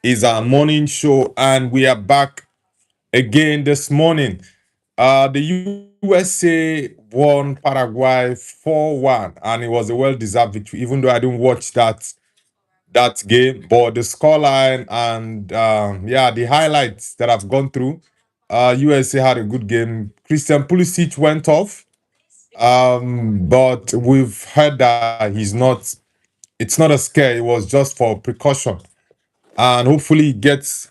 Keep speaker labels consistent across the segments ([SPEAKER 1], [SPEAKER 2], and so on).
[SPEAKER 1] is our morning show, and we are back again this morning. The USA won Paraguay 4-1, and it was a well-deserved victory, even though I didn't watch that game. But the scoreline and the highlights that I've gone through, USA had a good game. Christian Pulisic went off, but we've heard that it's not a scare, it was just for precaution. And hopefully he gets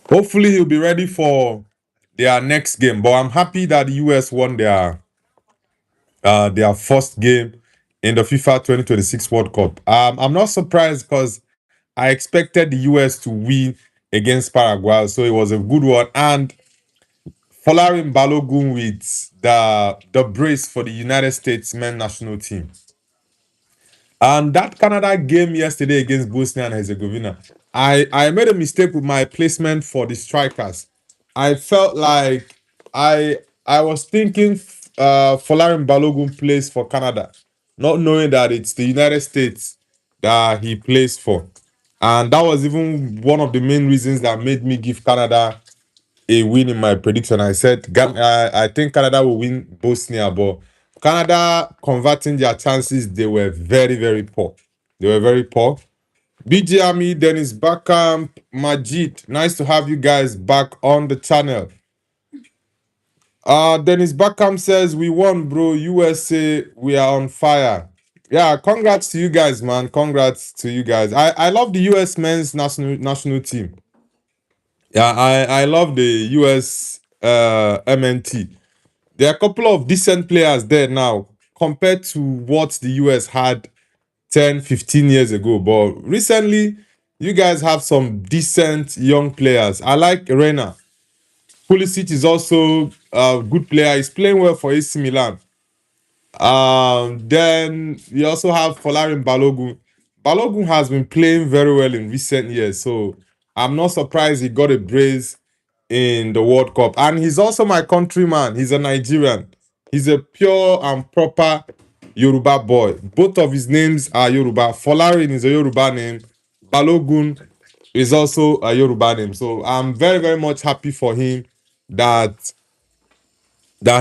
[SPEAKER 1] hopefully he'll be ready for their next game. But I'm happy that the US won their first game in the FIFA 2026 World Cup. I'm not surprised because I expected the US to win against Paraguay, so it was a good one. And Folarin Balogun with the brace for the United States men's national team. And that Canada game yesterday against Bosnia and Herzegovina, I made a mistake with my placement for the strikers. I felt like I was thinking Folarin Balogun plays for Canada, not knowing that it's the United States that he plays for. And that was even one of the main reasons that made me give Canada a win in my prediction. I said I think Canada will win Bosnia, but Canada converting their chances, they were very, very poor. They were very poor. BG Army, Dennis Bakam, Majid. Nice to have you guys back on the channel. Dennis Bakam says we won, bro. USA, we are on fire. Yeah, congrats to you guys, man. Congrats to you guys. I love the US men's national team. Yeah, I love the US MNT. There are a couple of decent players there now compared to what the US had 10, 15 years ago. But recently, you guys have some decent young players. I like Reina. Pulisic is also a good player. He's playing well for AC Milan. Then you also have Folarin Balogun. Balogun has been playing very well in recent years, so I'm not surprised he got a brace in the World Cup. And he's also my countryman. He's a Nigerian. He's a pure and proper Yoruba boy. Both of his names are Yoruba. Folarin is a Yoruba name. Balogun is also a Yoruba name. So I'm very, very much happy for him that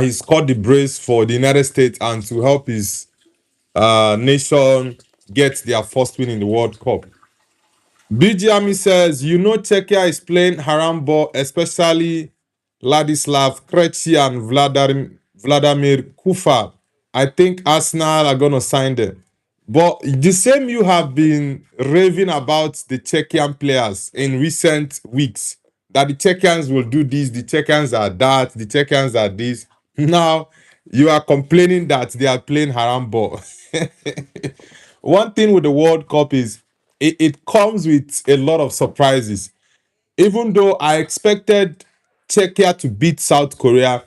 [SPEAKER 1] he scored the brace for the United States and to help his nation get their first win in the World Cup. BG Army says, Czechia is playing haram ball, especially Ladislav Krejci and Vladimir Kufa. I think Arsenal are going to sign them. But the same you have been raving about the Czechian players in recent weeks, that the Czechians will do this, the Czechians are that, the Czechians are this. Now, you are complaining that they are playing haram ball. One thing with the World Cup is it comes with a lot of surprises. Even though I expected Czechia to beat South Korea,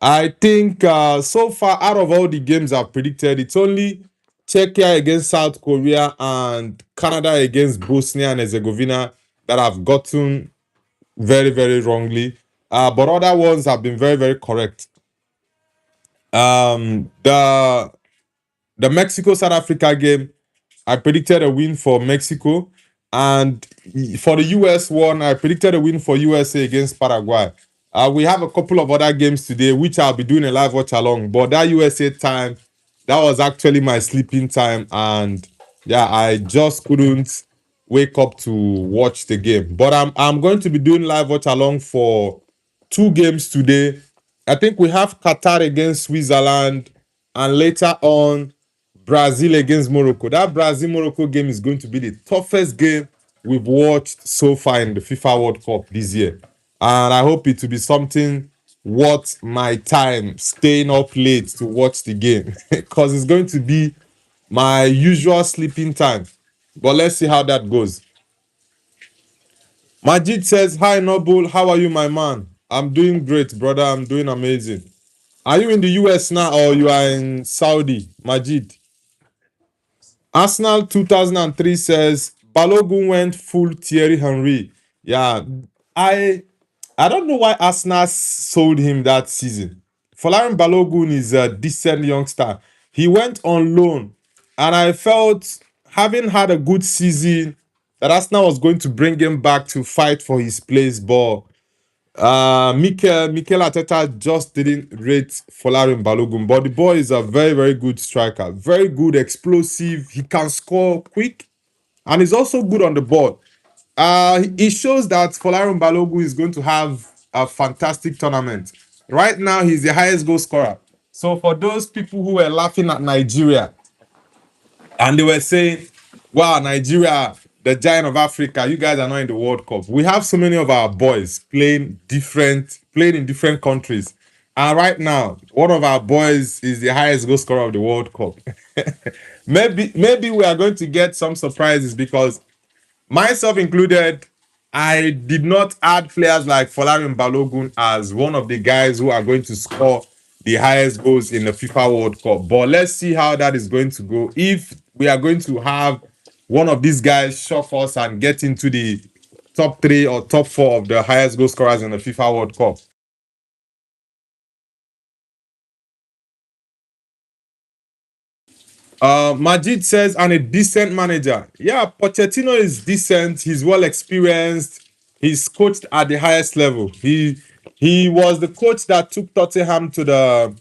[SPEAKER 1] I think so far out of all the games I've predicted, it's only Czechia against South Korea and Canada against Bosnia and Herzegovina that I've gotten very, very wrongly. But other ones have been very, very correct. The Mexico South Africa game, I predicted a win for Mexico, and for the US one, I predicted a win for USA against Paraguay. We have a couple of other games today, which I'll be doing a live watch along. But that USA time, that was actually my sleeping time, and yeah, I just couldn't wake up to watch the game. But I'm going to be doing live watch along for two games today. I think we have Qatar against Switzerland, and later on Brazil against Morocco. That Brazil-Morocco game is going to be the toughest game we've watched so far in the FIFA World Cup this year. And I hope it will be something worth my time staying up late to watch the game because it's going to be my usual sleeping time. But let's see how that goes. Majid says, "Hi Noble, how are you, my man? I'm doing great, brother. I'm doing amazing. Are you in the US now or you are in Saudi, Majid?" Arsenal 2003 says Balogun went full Thierry Henry. Yeah, I don't know why Arsenal sold him that season. Folarin Balogun is a decent youngster. He went on loan And I felt, having had a good season, that Arsenal was going to bring him back to fight for his place. But Mikel Arteta just didn't rate Folarin Balogun. But the boy is a very, very good striker. Very good, explosive. He can score quick. And he's also good on the ball. It shows that Folarin Balogun is going to have a fantastic tournament. Right now, he's the highest goal scorer. So for those people who were laughing at Nigeria, and they were saying, wow, Nigeria, the giant of Africa, you guys are not in the World Cup. We have so many of our boys playing in different countries. And right now, one of our boys is the highest goal scorer of the World Cup. Maybe we are going to get some surprises, because myself included, I did not add players like Folarin Balogun as one of the guys who are going to score the highest goals in the FIFA World Cup. But let's see how that is going to go. If we are going to have one of these guys shock us and get into the top 3 or top 4 of the highest goal scorers in the FIFA World Cup. Majid says, and a decent manager. Yeah, Pochettino is decent. He's well experienced. He's coached at the highest level. He was the coach that took Tottenham to the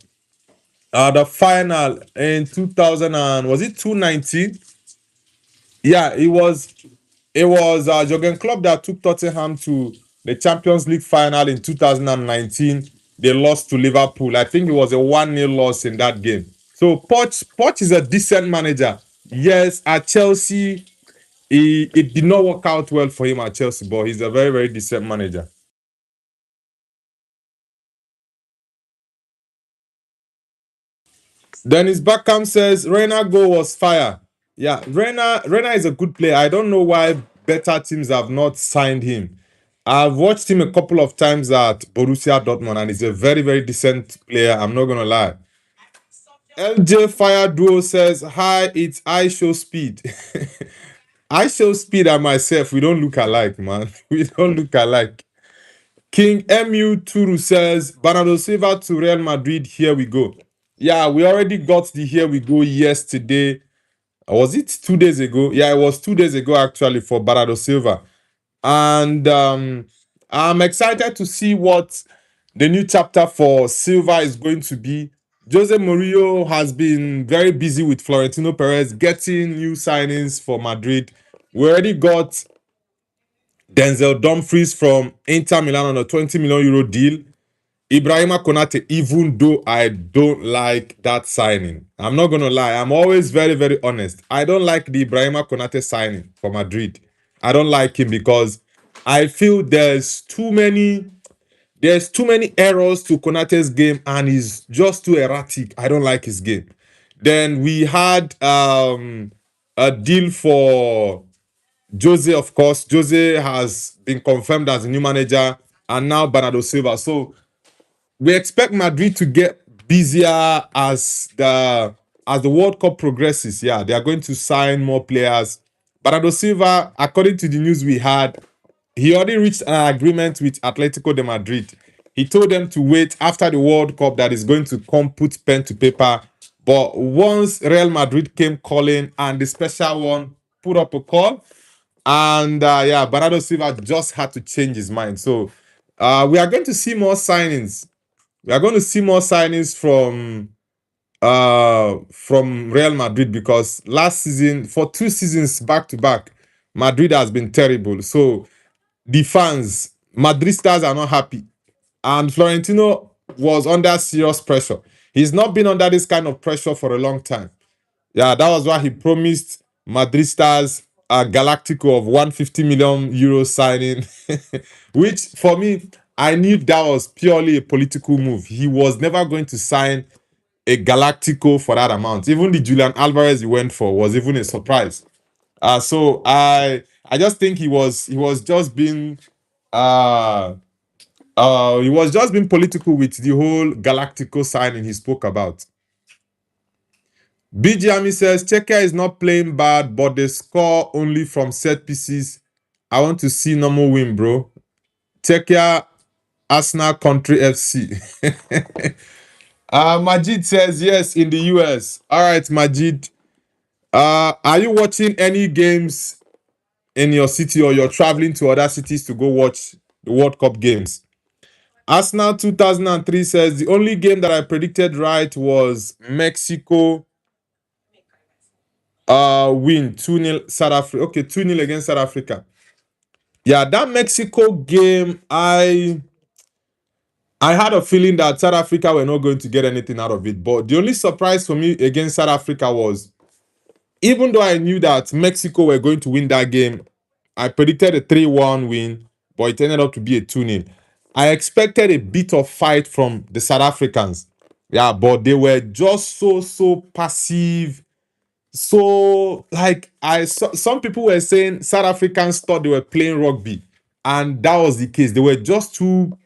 [SPEAKER 1] final in 2000, and was it 2019? Yeah, it was Jurgen Klopp that took Tottenham to the Champions League final in 2019. They lost to Liverpool. I think it was a 1-0 loss in that game. So Poch is a decent manager. Yes, at Chelsea, it did not work out well for him at Chelsea, but he's a very, very decent manager. Dennis Beckham says Reina goal was fire. Yeah, Reina is a good player. I don't know why better teams have not signed him. I've watched him a couple of times at Borussia Dortmund, and he's a very, very decent player. I'm not gonna lie. LJ Fire Duo says, hi, it's I Show Speed. I Show Speed and myself, we don't look alike, man. We don't look alike. King MU Turu says, Bernardo Silva to Real Madrid, here we go. Yeah, we already got the here we go yesterday. Was it 2 days ago? Yeah, it was 2 days ago actually for Bernardo Silva. And I'm excited to see what the new chapter for Silva is going to be. Jose Mourinho has been very busy with Florentino Perez getting new signings for Madrid. We already got Denzel Dumfries from Inter Milan on a 20 million euro deal. Ibrahima Konate, even though I don't like that signing. I'm not going to lie. I'm always very, very honest. I don't like the Ibrahima Konate signing for Madrid. I don't like him because I feel there's too many errors to Konate's game, and he's just too erratic. I don't like his game. Then we had a deal for Jose, of course. Jose has been confirmed as a new manager, and now Bernardo Silva. So we expect Madrid to get busier as the World Cup progresses. Yeah, they are going to sign more players. Bernardo Silva, according to the news we had, he already reached an agreement with Atletico de Madrid. He told them to wait after the World Cup that is going to come put pen to paper. But once Real Madrid came calling and the special one put up a call, and yeah, Bernardo Silva just had to change his mind. So we are going to see more signings. We are going to see more signings from Real Madrid, because last season, for 2 seasons back to back, Madrid has been terrible. So the fans, Madrid stars, are not happy. And Florentino was under serious pressure. He's not been under this kind of pressure for a long time. Yeah, that was why he promised Madrid stars a Galactico of 150 million euro signing, which for me, I knew that was purely a political move. He was never going to sign a Galactico for that amount. Even the Julian Alvarez he went for was even a surprise. So I just think he was just being political with the whole Galactico signing he spoke about. BGMI says Czechia is not playing bad, but they score only from set pieces. I want to see normal win, bro. Czechia, Arsenal Country FC. Majid says yes in the US. All right, Majid. Are you watching any games in your city, or you're traveling to other cities to go watch the World Cup games? Arsenal 2003 says the only game that I predicted right was Mexico win 2-0 South Africa. Okay, 2-0 against South Africa. Yeah, that Mexico game, I had a feeling that South Africa were not going to get anything out of it. But the only surprise for me against South Africa was, even though I knew that Mexico were going to win that game, I predicted a 3-1 win, but it ended up to be a 2-0. I expected a bit of fight from the South Africans. Yeah, but they were just so passive. So, like, some people were saying South Africans thought they were playing rugby, and that was the case. They were just too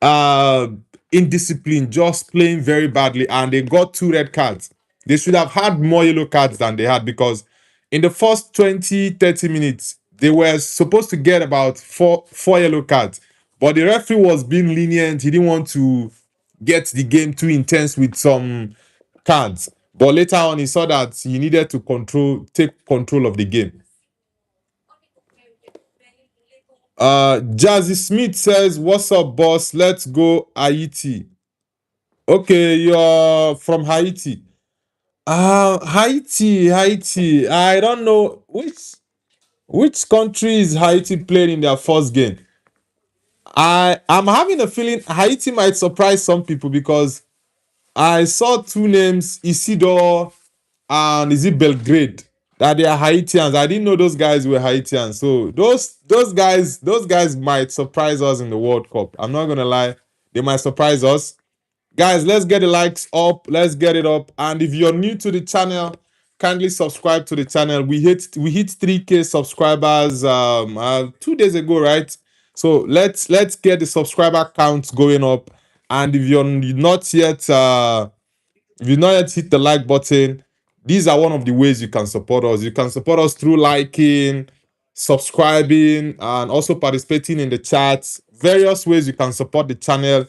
[SPEAKER 1] uh indisciplined, just playing very badly, and they got 2 red cards. They should have had more yellow cards than they had, because in the first 20-30 minutes they were supposed to get about four yellow cards, but the referee was being lenient. He didn't want to get the game too intense with some cards, but later on he saw that he needed to take control of the game. Jazzy Smith says, "What's up, boss? Let's go Haiti." Okay, you're from Haiti. Haiti. I don't know which country is Haiti playing in their first game. I'm having a feeling Haiti might surprise some people, because I saw 2 names, Isidore and is it Belgrade, that they are Haitians. I didn't know those guys were Haitians. So those guys might surprise us in the World Cup. I'm not gonna lie, they might surprise us. Guys, let's get the likes up. Let's get it up. And if you're new to the channel, kindly subscribe to the channel. We hit 3K subscribers 2 days ago, right? So let's get the subscriber counts going up. And if you've not yet hit the like button, these are one of the ways you can support us. You can support us through liking, subscribing, and also participating in the chats. Various ways you can support the channel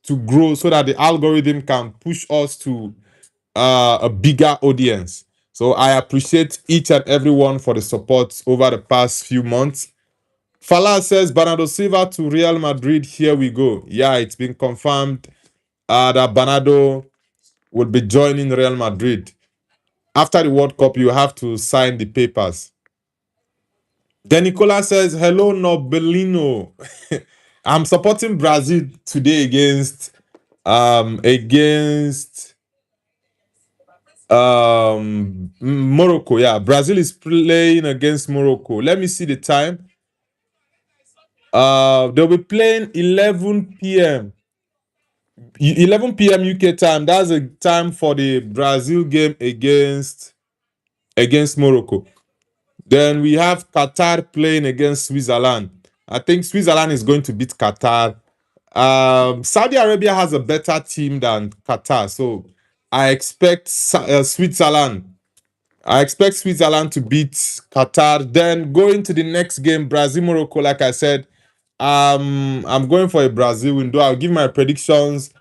[SPEAKER 1] to grow, so that the algorithm can push us to a bigger audience. So I appreciate each and everyone for the support over the past few months. Fala says Bernardo Silva to Real Madrid. Here we go. Yeah, it's been confirmed that Bernardo will be joining Real Madrid. After the World Cup, you have to sign the papers. Then Nicola says, "Hello, Nobelino." I'm supporting Brazil today against Morocco. Yeah, Brazil is playing against Morocco. Let me see the time. They'll be playing 11 p.m. 11 p.m. UK time. That's a time for the Brazil game against Morocco. Then we have Qatar playing against Switzerland. I think Switzerland is going to beat Qatar. Saudi Arabia has a better team than Qatar, so I expect Switzerland. I expect Switzerland to beat Qatar. Then going to the next game, Brazil Morocco. Like I said, I'm going for a Brazil window. I'll give my predictions.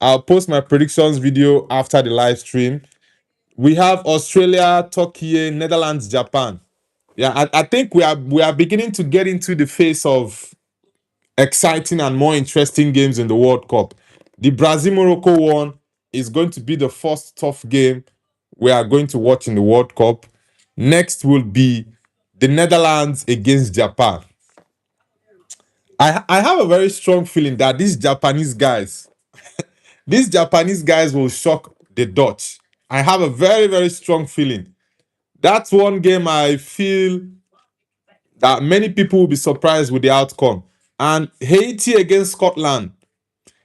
[SPEAKER 1] I'll post my predictions video after the live stream. We have Australia, Turkey, Netherlands, Japan. Yeah, I think we are beginning to get into the phase of exciting and more interesting games in the World Cup. The Brazil Morocco one is going to be the first tough game we are going to watch in the World Cup. Next will be the Netherlands against Japan. I have a very strong feeling that these Japanese guys will shock the Dutch. I have a very, very strong feeling. That's one game I feel that many people will be surprised with the outcome. And Haiti against Scotland.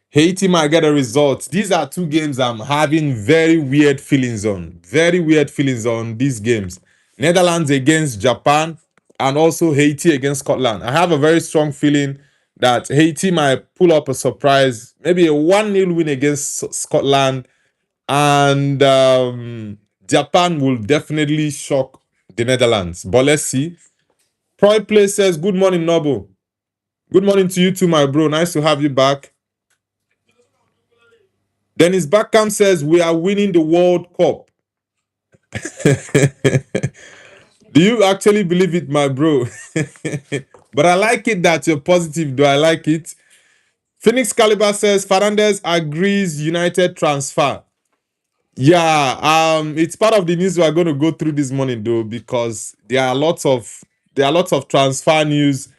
[SPEAKER 1] Haiti might get a result. These are 2 games I'm having very weird feelings on. Very weird feelings on these games. Netherlands against Japan, and also Haiti against Scotland. I have a very strong feeling that Haiti might pull up a surprise, maybe a 1-0 win against Scotland, and Japan will definitely shock the Netherlands. But let's see. Proy Play says, "Good morning, Noble." Good morning to you too, my bro. Nice to have you back. Dennis Backham says, "We are winning the World Cup." Do you actually believe it, my bro? But I like it that you're positive. Do I like it? Phoenix Caliber says Fernandez agrees United transfer. Yeah, it's part of the news we are going to go through this morning though, because there are lots of transfer news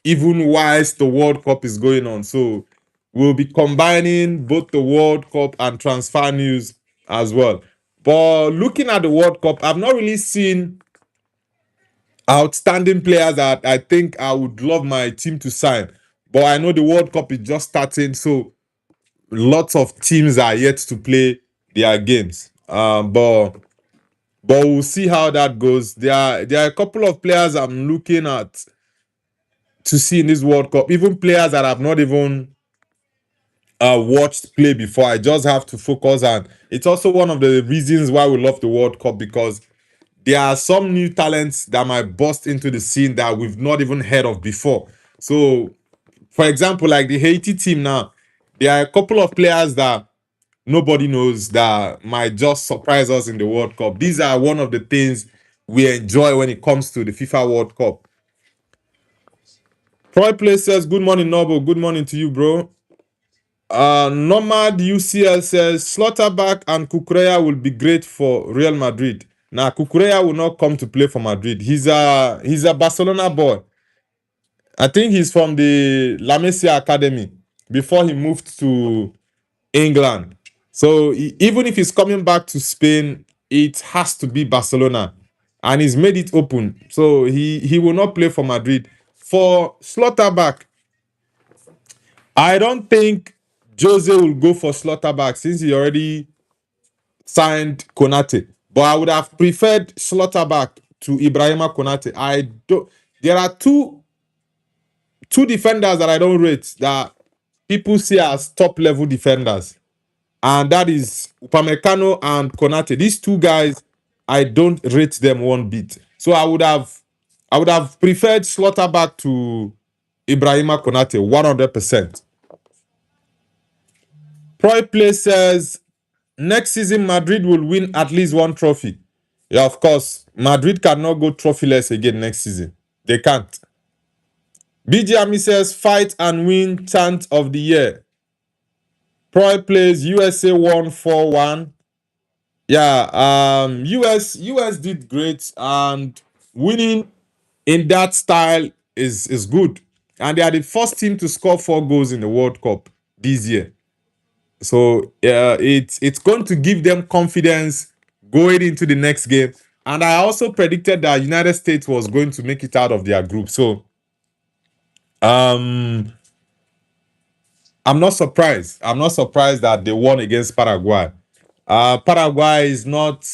[SPEAKER 1] even whilst the World Cup is going on. So we'll be combining both the World Cup and transfer news as well. But looking at the World Cup, I've not really seen outstanding players that I think I would love my team to sign. But I know the World Cup is just starting, so lots of teams are yet to play their games. But we'll see how that goes. There are a couple of players I'm looking at to see in this World Cup, even players that I've not even watched play before. I just have to focus, and it's also one of the reasons why we love the World Cup, because there are some new talents that might burst into the scene that we've not even heard of before. So, for example, like the Haiti team now, there are a couple of players that nobody knows that might just surprise us in the World Cup. These are one of the things we enjoy when it comes to the FIFA World Cup. Troy Play says, good morning, Noble. Good morning to you, bro. Nomad UCL says, Slaughterback and Kukureya will be great for Real Madrid. Now, Kukureya will not come to play for Madrid. He's a Barcelona boy. I think he's from the La Masia Academy before he moved to England. So even if he's coming back to Spain, it has to be Barcelona. And he's made it open. So he will not play for Madrid. For Slaughterback, I don't think Jose will go for Slaughterback since he already signed Konate. But I would have preferred Slaughterback to Ibrahima Konate. I don't. There are two defenders that I don't rate that people see as top level defenders, and that is Upamecano and Konate. These two guys, I don't rate them one bit. So I would have preferred Slaughterback to Ibrahima Konate 100%. Proy Play says next season Madrid will win at least one trophy. Yeah, of course, Madrid cannot go trophyless again next season. They can't. BG Ami says fight and win chant of the year. Proy plays USA won 4-1. Yeah, US did great, and winning in that style is good. And they are the first team to score 4 goals in the World Cup this year. So it's going to give them confidence going into the next game. And I also predicted that United States was going to make it out of their group. So um I'm not surprised. I'm not surprised that they won against Paraguay. Paraguay is not.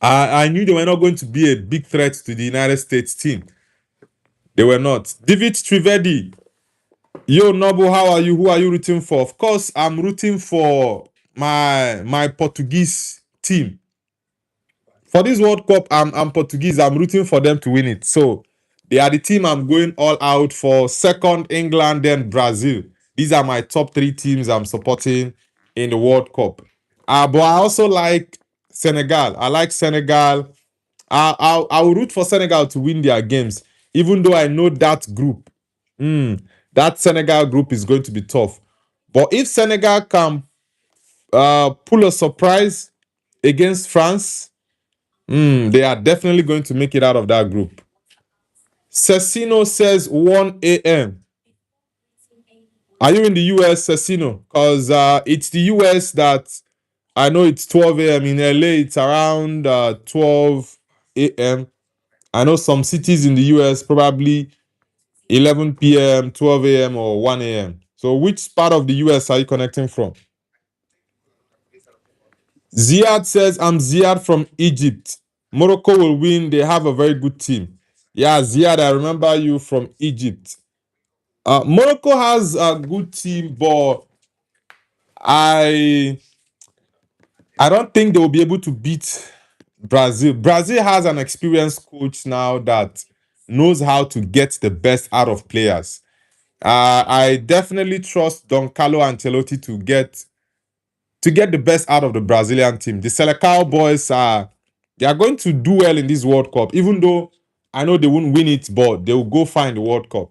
[SPEAKER 1] I knew they were not going to be a big threat to the United States team. They were not. David Trivedi. Yo, Noble, how are you? Who are you rooting for? Of course, I'm rooting for my Portuguese team. For this World Cup, I'm Portuguese. I'm rooting for them to win it. So they are the team I'm going all out for. Second, England, then Brazil. These are my top 3 teams I'm supporting in the World Cup. But I also like Senegal. I like Senegal. I will root for Senegal to win their games, even though I know that group, that Senegal group is going to be tough. But if Senegal can pull a surprise against France, they are definitely going to make it out of that group. Cecino says 1 a.m. Are you in the US, Cecino? Because it's the US that I know it's 12 a.m. In LA, it's around 12 a.m. I know some cities in the US probably 11 p.m., 12 a.m., or 1 a.m. So, which part of the US are you connecting from? Ziad says, I'm Ziad from Egypt. Morocco will win. They have a very good team. Yeah, Ziad, I remember you from Egypt. Morocco has a good team, but I I don't think they will be able to beat Brazil. Brazil has an experienced coach now that knows how to get the best out of players. I definitely trust Don Carlo Ancelotti to get to get the best out of the Brazilian team. The Selecao boys they are going to do well in this World Cup, even though I know they won't win it, but they will go find the World Cup.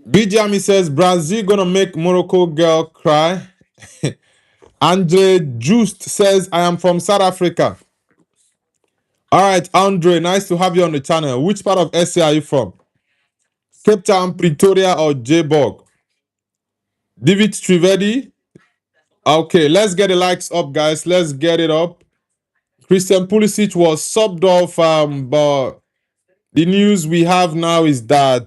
[SPEAKER 1] BJami says Brazil gonna make Morocco girl cry. Andre Just says I am from South Africa. All right, Andre, nice to have you on the channel. Which part of SA are you from? Cape Town, Pretoria, or Joburg? David Trivedi. Okay, let's get the likes up, guys. Let's get it up. Christian Pulisic was subbed off, but the news we have now is that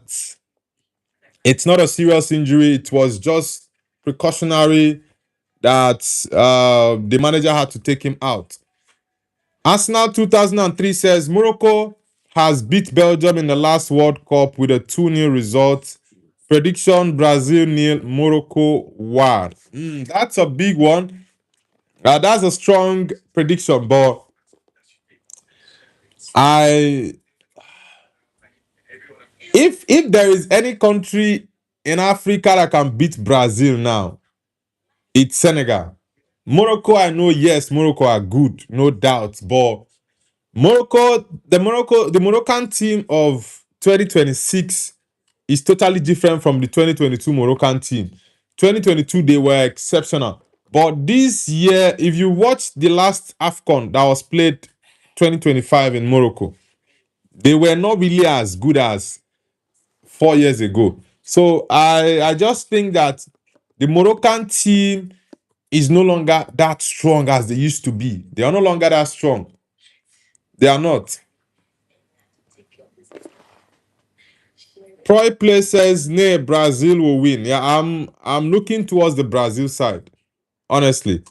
[SPEAKER 1] it's not a serious injury. It was just precautionary that the manager had to take him out. Arsenal 2003 says Morocco has beat Belgium in the last World Cup with a 2-0 result. Prediction Brazil 0, Morocco 1. That's a big one. That's a strong prediction, but I if there is any country in Africa that can beat Brazil now, it's Senegal. Morocco, I know, yes, Morocco are good, no doubt, but the Moroccan team of 2026 is totally different from the 2022 Moroccan team. 2022, they were exceptional. But this year, if you watch the last AFCON that was played 2025 in Morocco, they were not really as good as 4 years ago. So I just think that the Moroccan team is no longer that strong as they used to be. They are no longer that strong. They are not. Troy Play says, "Nay, Brazil will win." Yeah, I'm looking towards the Brazil side, honestly.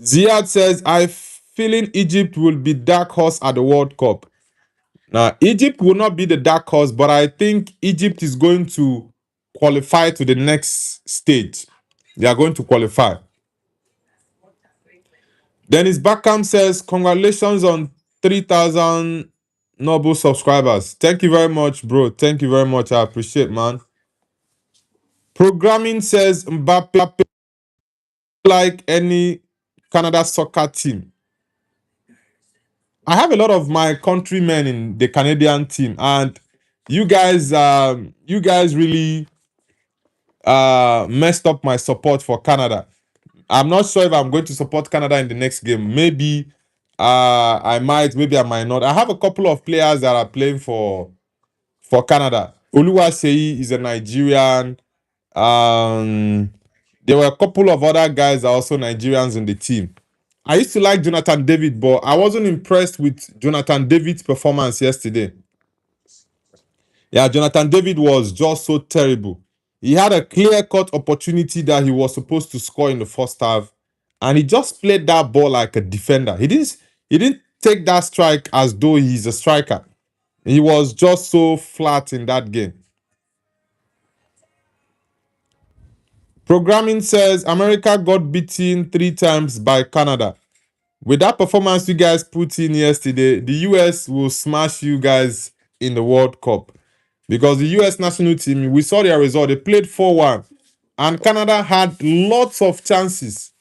[SPEAKER 1] Ziad says, "I feeling Egypt will be dark horse at the World Cup." Now, Egypt will not be the dark horse, but I think Egypt is going to qualify to the next stage. They are going to qualify. Dennis Backham says, "Congratulations on 3,000 noble subscribers." Thank you very much, bro. Thank you very much. I appreciate, man. Programming says Mbappe like any Canada soccer team. I have a lot of my countrymen in the Canadian team, and you guys really messed up my support for Canada. I'm not sure if I'm going to support Canada in the next game. Maybe I might, maybe I might not. I have a couple of players that are playing for Canada. Oluwaseyi is a Nigerian. There were a couple of other guys that are also Nigerians in the team. I used to like Jonathan David, but I wasn't impressed with Jonathan David's performance yesterday. Yeah, Jonathan David was just so terrible. He had a clear-cut opportunity that he was supposed to score in the first half, and he just played that ball like a defender. He didn't take that strike as though he's a striker. He was just so flat in that game. Programming says America got beaten 3 times by Canada. With that performance you guys put in yesterday, the US will smash you guys in the World Cup. Because the US national team, we saw their result. They played 4-1. And Canada had lots of chances.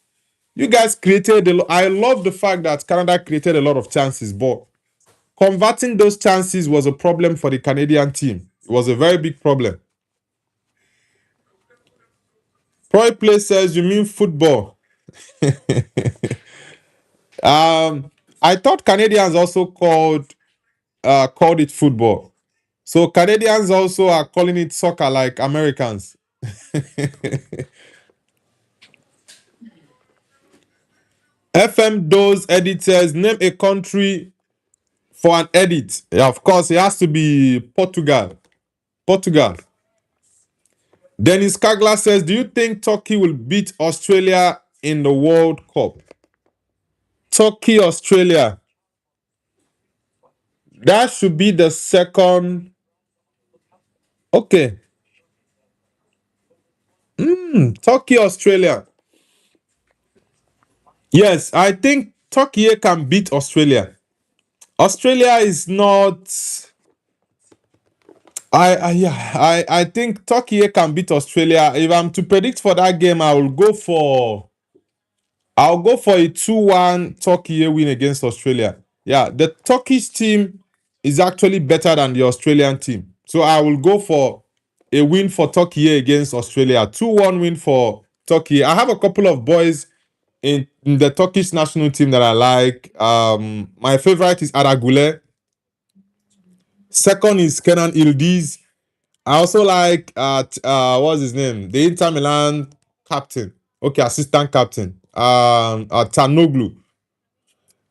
[SPEAKER 1] You guys created I love the fact that Canada created a lot of chances, but converting those chances was a problem for the Canadian team. It was a very big problem. Troy Play says, "You mean football?" I thought Canadians also called it football. So Canadians also are calling it soccer like Americans. FM Dose editors, name a country for an edit. Yeah, of course, it has to be Portugal. Portugal. Dennis Kagla says, "Do you think Turkey will beat Australia in the World Cup?" Turkey, Australia. That should be the second. Okay. Turkey, Australia. Yes, I think Turkey can beat Australia. Australia is not. I think Turkey can beat Australia. If I'm to predict for that game, I'll go for a 2-1 Turkey win against Australia. Yeah, the Turkish team is actually better than the Australian team. So I will go for a win for Turkey against Australia. 2-1 win for Turkey. I have a couple of boys in the Turkish national team that I like. My favorite is Aragule. Second is Kenan Ildiz. I also like what's his name? The Inter Milan captain. Okay, assistant captain. Tanoglu.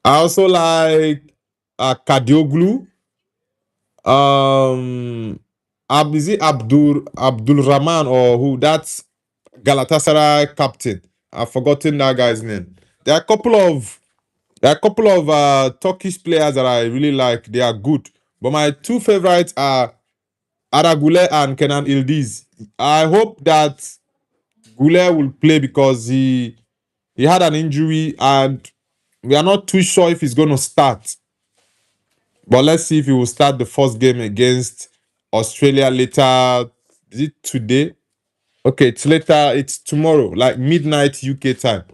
[SPEAKER 1] I also like Kadioglu. Is it Abdul Rahman or who? That's Galatasaray captain. I've forgotten that guy's name. There are a couple of Turkish players that I really like. They are good, but my two favorites are Aragule and Kenan Ildiz. I hope that Gule will play because he had an injury and we are not too sure if he's going to start. But let's see if he will start the first game against Australia later. Is it today? Okay, it's later. It's tomorrow, like midnight UK time.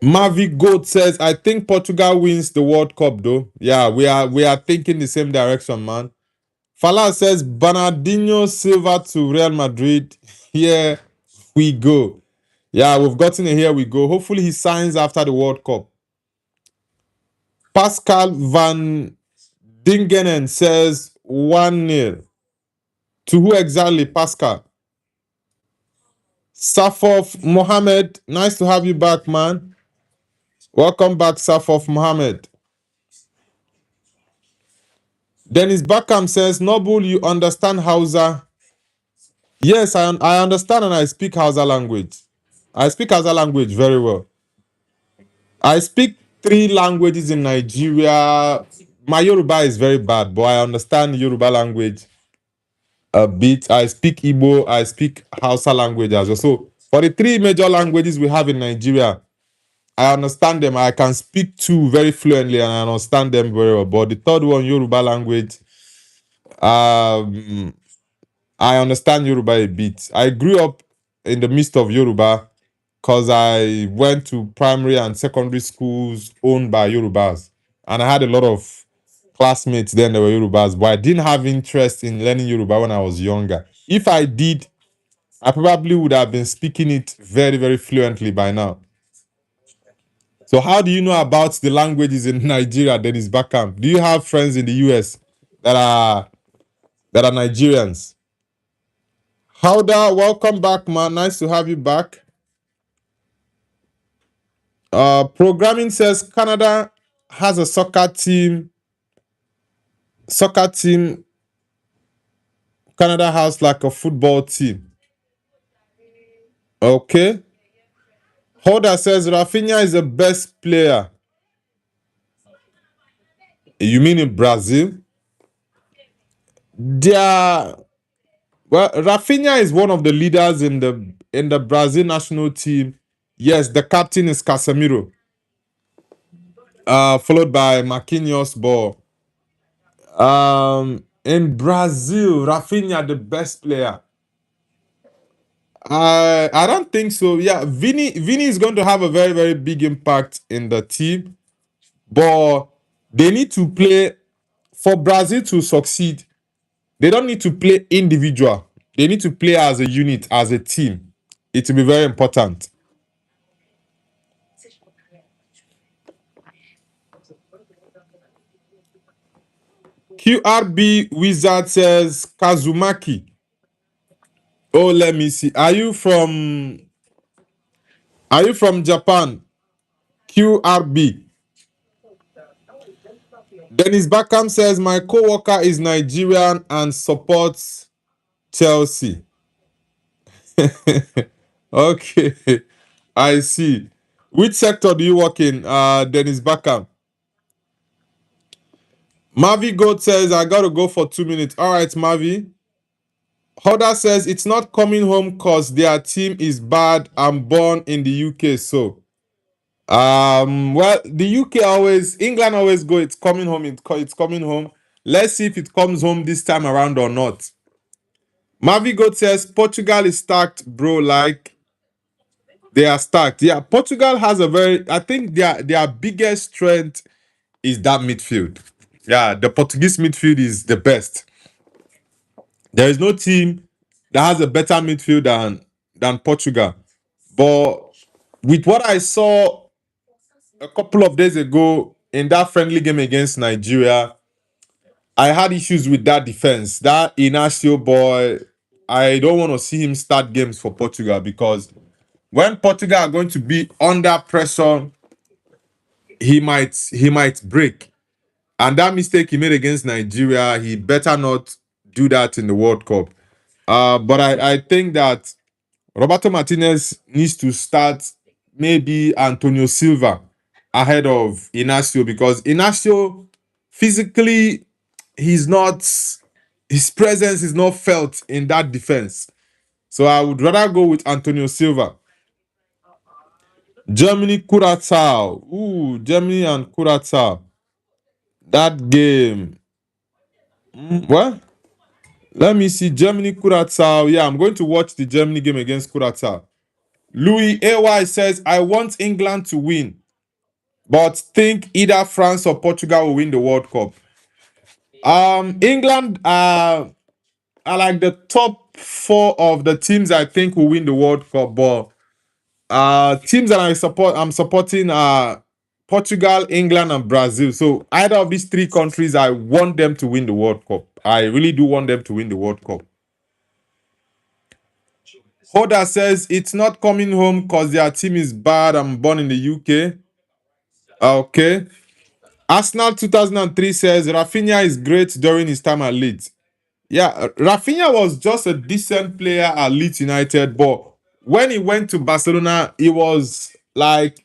[SPEAKER 1] Mavic Gold says, "I think Portugal wins the World Cup, though." Yeah, we are thinking the same direction, man. Fala says, "Bernardinho Silva to Real Madrid." Here we go. Yeah, we've gotten a here we go. Hopefully, he signs after the World Cup. Pascal Van Dingenen says 1-0. To who exactly, Pascal? Safof Mohammed, nice to have you back, man. Welcome back, Safof Mohammed. Dennis Bakam says, Noble, you understand Hausa? Yes, I understand and I speak Hausa language. I speak Hausa language very well. I speak 3 languages in Nigeria. My Yoruba is very bad, but I understand Yoruba language a bit. I speak Igbo, I speak Hausa language as well. So for the 3 major languages we have in Nigeria, I understand them. I can speak 2 very fluently and I understand them very well. But the third one, Yoruba language, um, I understand Yoruba a bit. I grew up in the midst of Yoruba because I went to primary and secondary schools owned by Yorubas. And I had a lot of classmates then that were Yorubas, but I didn't have interest in learning Yoruba when I was younger. If I did, I probably would have been speaking it very, very fluently by now. So how do you know about the languages in Nigeria, Dennis Bakam? Do you have friends in the US that are Nigerians? Howda, welcome back, man. Nice to have you back. Programming says Canada has a soccer team. Soccer team. Canada has like a football team. Okay. Hoda says Rafinha is the best player. You mean in Brazil? Well, Rafinha is one of the leaders in the Brazil national team. Yes, the captain is Casemiro, followed by Marquinhos. But in Brazil, Rafinha the best player. I don't think so. Yeah, Vini is going to have a very very big impact in the team, but they need to play for Brazil to succeed. They don't need to play individual. They need to play as a unit, as a team. It will be very important. QRB Wizard says Kazumaki. Oh, let me see. Are you from Japan? QRB. Dennis Bakam says my co-worker is Nigerian and supports Chelsea. Okay. I see. Which sector do you work in, Dennis Bakam? Mavi Goat says I gotta go for 2 minutes. All right, Mavi. Hoda says it's not coming home because their team is bad. I'm born in the UK, so well, the UK always, England always go. It's coming home. It's coming home. Let's see if it comes home this time around or not. Mavigoat says Portugal is stacked, bro. Like they are stacked. Yeah, Portugal has a very. I think their biggest strength is that midfield. Yeah, the Portuguese midfield is the best. There is no team that has a better midfield than Portugal. But with what I saw a couple of days ago in that friendly game against Nigeria, I had issues with that defense. That Inacio boy, I don't want to see him start games for Portugal because when Portugal are going to be under pressure, he might break. And that mistake he made against Nigeria, he better not do that in the World Cup. But I think that Roberto Martinez needs to start maybe Antonio Silva ahead of Inacio because Inacio physically he's not his presence is not felt in that defense. So I would rather go with Antonio Silva. Germany Curacao. Ooh, Germany and Curacao. That game. What? Let me see. Germany Curacao. Yeah, I'm going to watch the Germany game against Curacao. Louis AY says, I want England to win, but think either France or Portugal will win the World Cup. England are like the top four of the teams I think will win the World Cup, but teams that I'm supporting are Portugal, England, and Brazil. So either of these three countries, I want them to win the World Cup. I really do want them to win the World Cup. Hoda says it's not coming home because their team is bad and born in the UK. Okay. Arsenal 2003 says Rafinha is great during his time at Leeds. Yeah, Rafinha was just a decent player at Leeds United, but when he went to Barcelona, it was like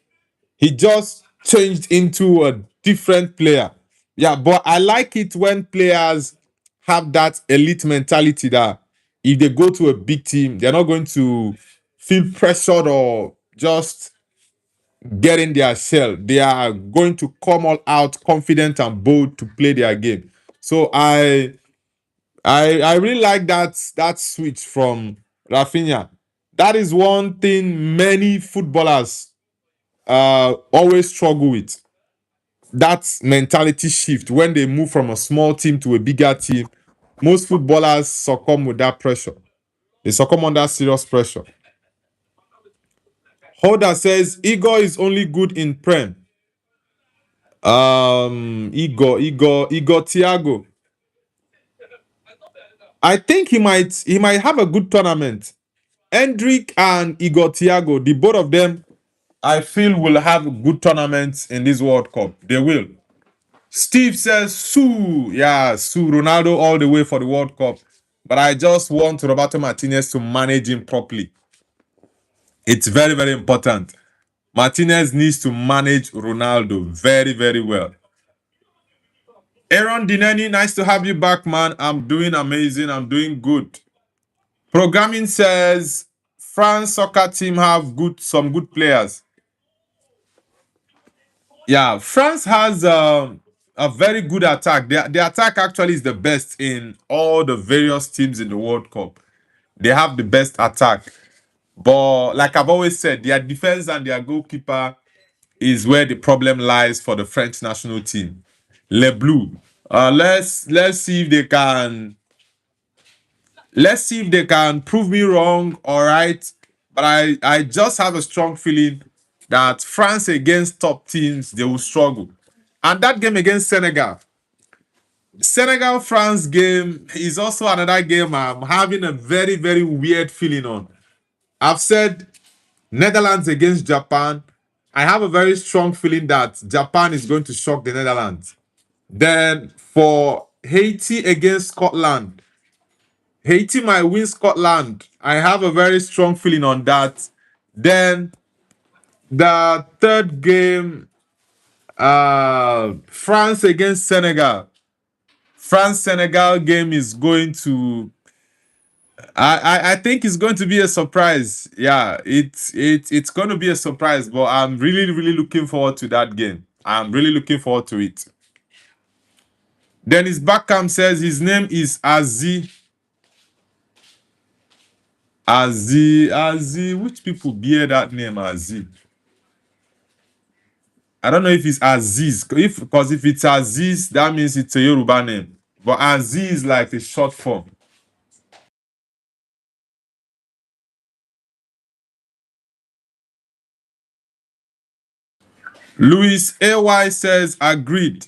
[SPEAKER 1] he just changed into a different player. Yeah, but I like it when players have that elite mentality that if they go to a big team, they're not going to feel pressured or just get in their shell. They are going to come all out confident and bold to play their game. So I really like that switch from Rafinha. That is one thing many footballers always struggle with. That mentality shift when they move from a small team to a bigger team. Most footballers succumb with that pressure. They succumb under serious pressure. Holder says Igor is only good in Prem. Igor Thiago. I think he might have a good tournament. Hendrick and Igor Thiago, the both of them, I feel will have good tournaments in this World Cup. They will. Steve says Sue, yeah, Sue Ronaldo all the way for the World Cup. But I just want Roberto Martinez to manage him properly. It's very, very important. Martinez needs to manage Ronaldo very, very well. Aaron Dineni, nice to have you back, man. I'm doing amazing. I'm doing good. Programming says France soccer team have some good players. Yeah, France has a very good attack. Their attack actually is the best in all the various teams in the World Cup. They have the best attack. But like I've always said, their defense and their goalkeeper is where the problem lies for the French national team. Les Bleus. Let's see if they can prove me wrong, all right? But I just have a strong feeling that France against top teams, they will struggle. And that game against Senegal-France game is also another game I'm having a very, very weird feeling on. I've said Netherlands against Japan. I have a very strong feeling that Japan is going to shock the Netherlands. Then for Haiti against Scotland, Haiti might win Scotland. I have a very strong feeling on that. Then the third game, France against Senegal. France-Senegal game is going to. I think it's going to be a surprise. Yeah, it's going to be a surprise. But I'm really, really looking forward to that game. I'm really looking forward to it. Dennis Beckham says his name is Azi. Azi. Which people bear that name Azi? I don't know if it's Aziz. Because if it's Aziz, that means it's a Yoruba name. But Aziz is like a short form. Louis AY says agreed.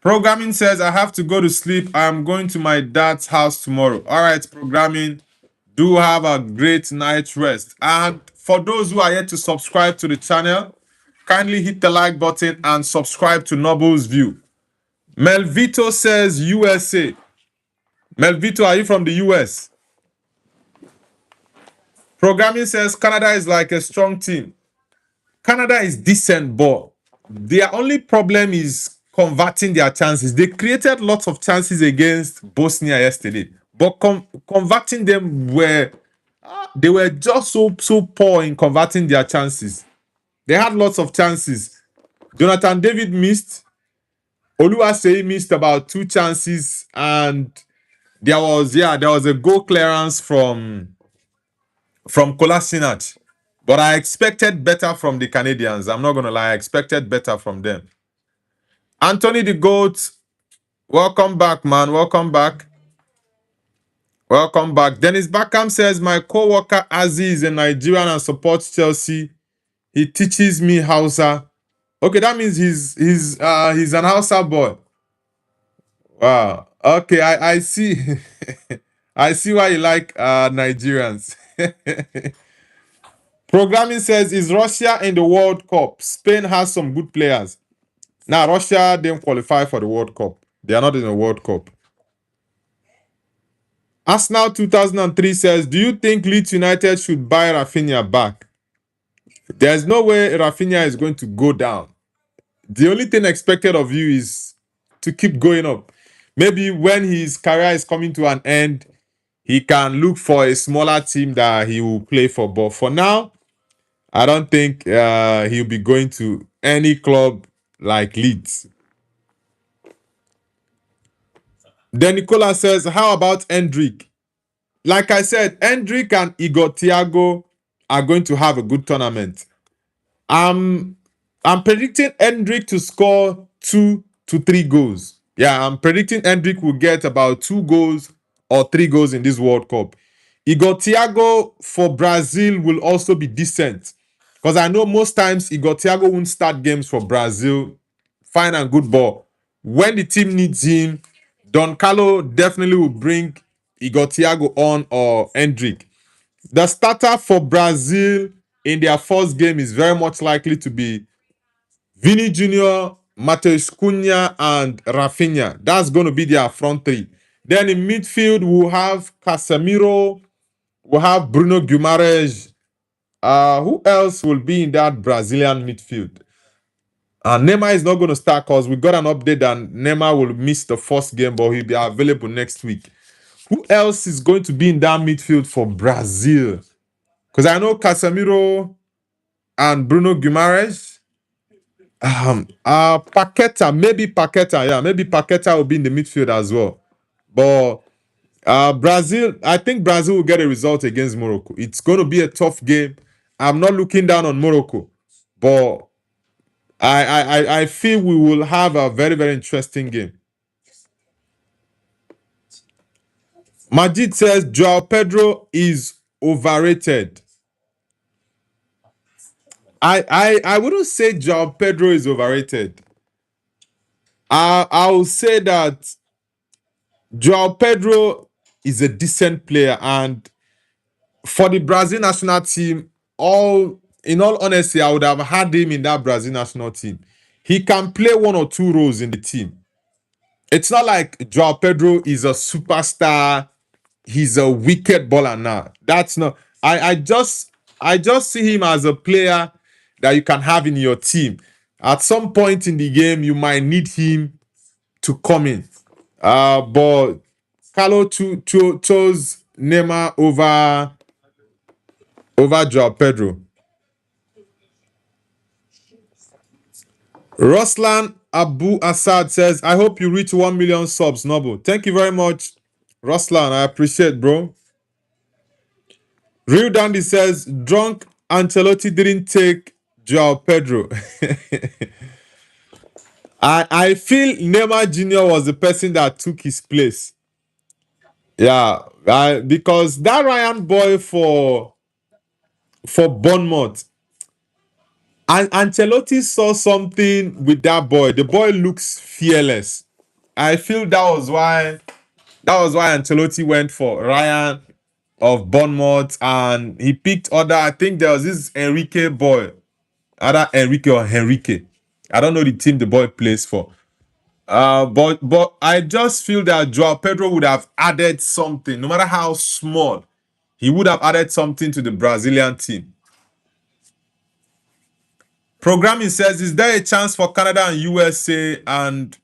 [SPEAKER 1] Programming says I have to go to sleep. I am going to my dad's house tomorrow. All right, programming. Do have a great night's rest. And for those who are yet to subscribe to the channel, kindly hit the like button and subscribe to Noble's View. Melvito says USA. Melvito, are you from the US? Programming says Canada is like a strong team. Canada is decent, but their only problem is converting their chances. They created lots of chances against Bosnia yesterday, but converting them they were just so poor in converting their chances. They had lots of chances. Jonathan David missed. Oluwaseyi missed about 2 chances, and there was a goal clearance from Kolasinac. But I expected better from the Canadians. I'm not going to lie. I expected better from them. Anthony the GOAT, welcome back, man. Welcome back. Welcome back. Dennis Beckham says, my co-worker Aziz is a Nigerian and supports Chelsea. He teaches me Hausa. Okay, that means he's an Hausa boy. Wow. Okay, I see. I see why you like Nigerians. Programming says, is Russia in the World Cup? Spain has some good players. Now, Russia didn't qualify for the World Cup. They are not in the World Cup. Arsenal 2003 says, do you think Leeds United should buy Rafinha back? There's no way Rafinha is going to go down. The only thing expected of you is to keep going up. Maybe when his career is coming to an end, he can look for a smaller team that he will play for. But for now, I don't think he'll be going to any club like Leeds. Then Nicola says, how about Hendrick? Like I said, Hendrick and Igor Thiago are going to have a good tournament. I'm predicting Hendrick to score 2 to 3 goals. Yeah, I'm predicting Hendrick will get about 2 goals or 3 goals in this World Cup. Igor Thiago for Brazil will also be decent. Because I know most times Igor Thiago won't start games for Brazil. Fine and good ball. When the team needs him, Don Carlo definitely will bring Igor Thiago on or Hendrick. The starter for Brazil in their first game is very much likely to be Vini Jr., Matheus Cunha, and Rafinha. That's going to be their front three. Then in midfield, we'll have Casemiro, we'll have Bruno Guimaraes. Who else will be in that Brazilian midfield? Neymar is not going to start because we got an update that Neymar will miss the first game, but he'll be available next week. Who else is going to be in that midfield for Brazil? Because I know Casemiro and Bruno Guimaraes. Paqueta, maybe Paqueta. Yeah, maybe Paqueta will be in the midfield as well. But Brazil, I think Brazil will get a result against Morocco. It's going to be a tough game. I'm not looking down on Morocco, but I feel we will have a very, very interesting game. Majid says Joao Pedro is overrated. I wouldn't say Joao Pedro is overrated. I'll say that Joao Pedro is a decent player, and for the Brazil national team, in all honesty, I would have had him in that Brazil national team. He can play 1 or 2 roles in the team. It's not like Joao Pedro is a superstar. He's a wicked baller now. That's not. I just see him as a player that you can have in your team. At some point in the game, you might need him to come in. But Carlo chose Neymar over Joao Pedro. Ruslan Abu Assad says, I hope you reach 1 million subs, Noble. Thank you very much, Ruslan. I appreciate, bro. Real Dandy says, drunk Ancelotti didn't take Joao Pedro. I feel Neymar Jr. was the person that took his place. Yeah, because that Ryan boy for Bournemouth, and Ancelotti saw something with that boy. The boy looks fearless. I feel that was why Ancelotti went for Ryan of Bournemouth, and he picked other. I think there was this Enrique boy, either Enrique or Henrique. I don't know the team the boy plays for. But I just feel that Joao Pedro would have added something, no matter how small. He would have added something to the Brazilian team. Programming says, is there a chance for Canada and USA and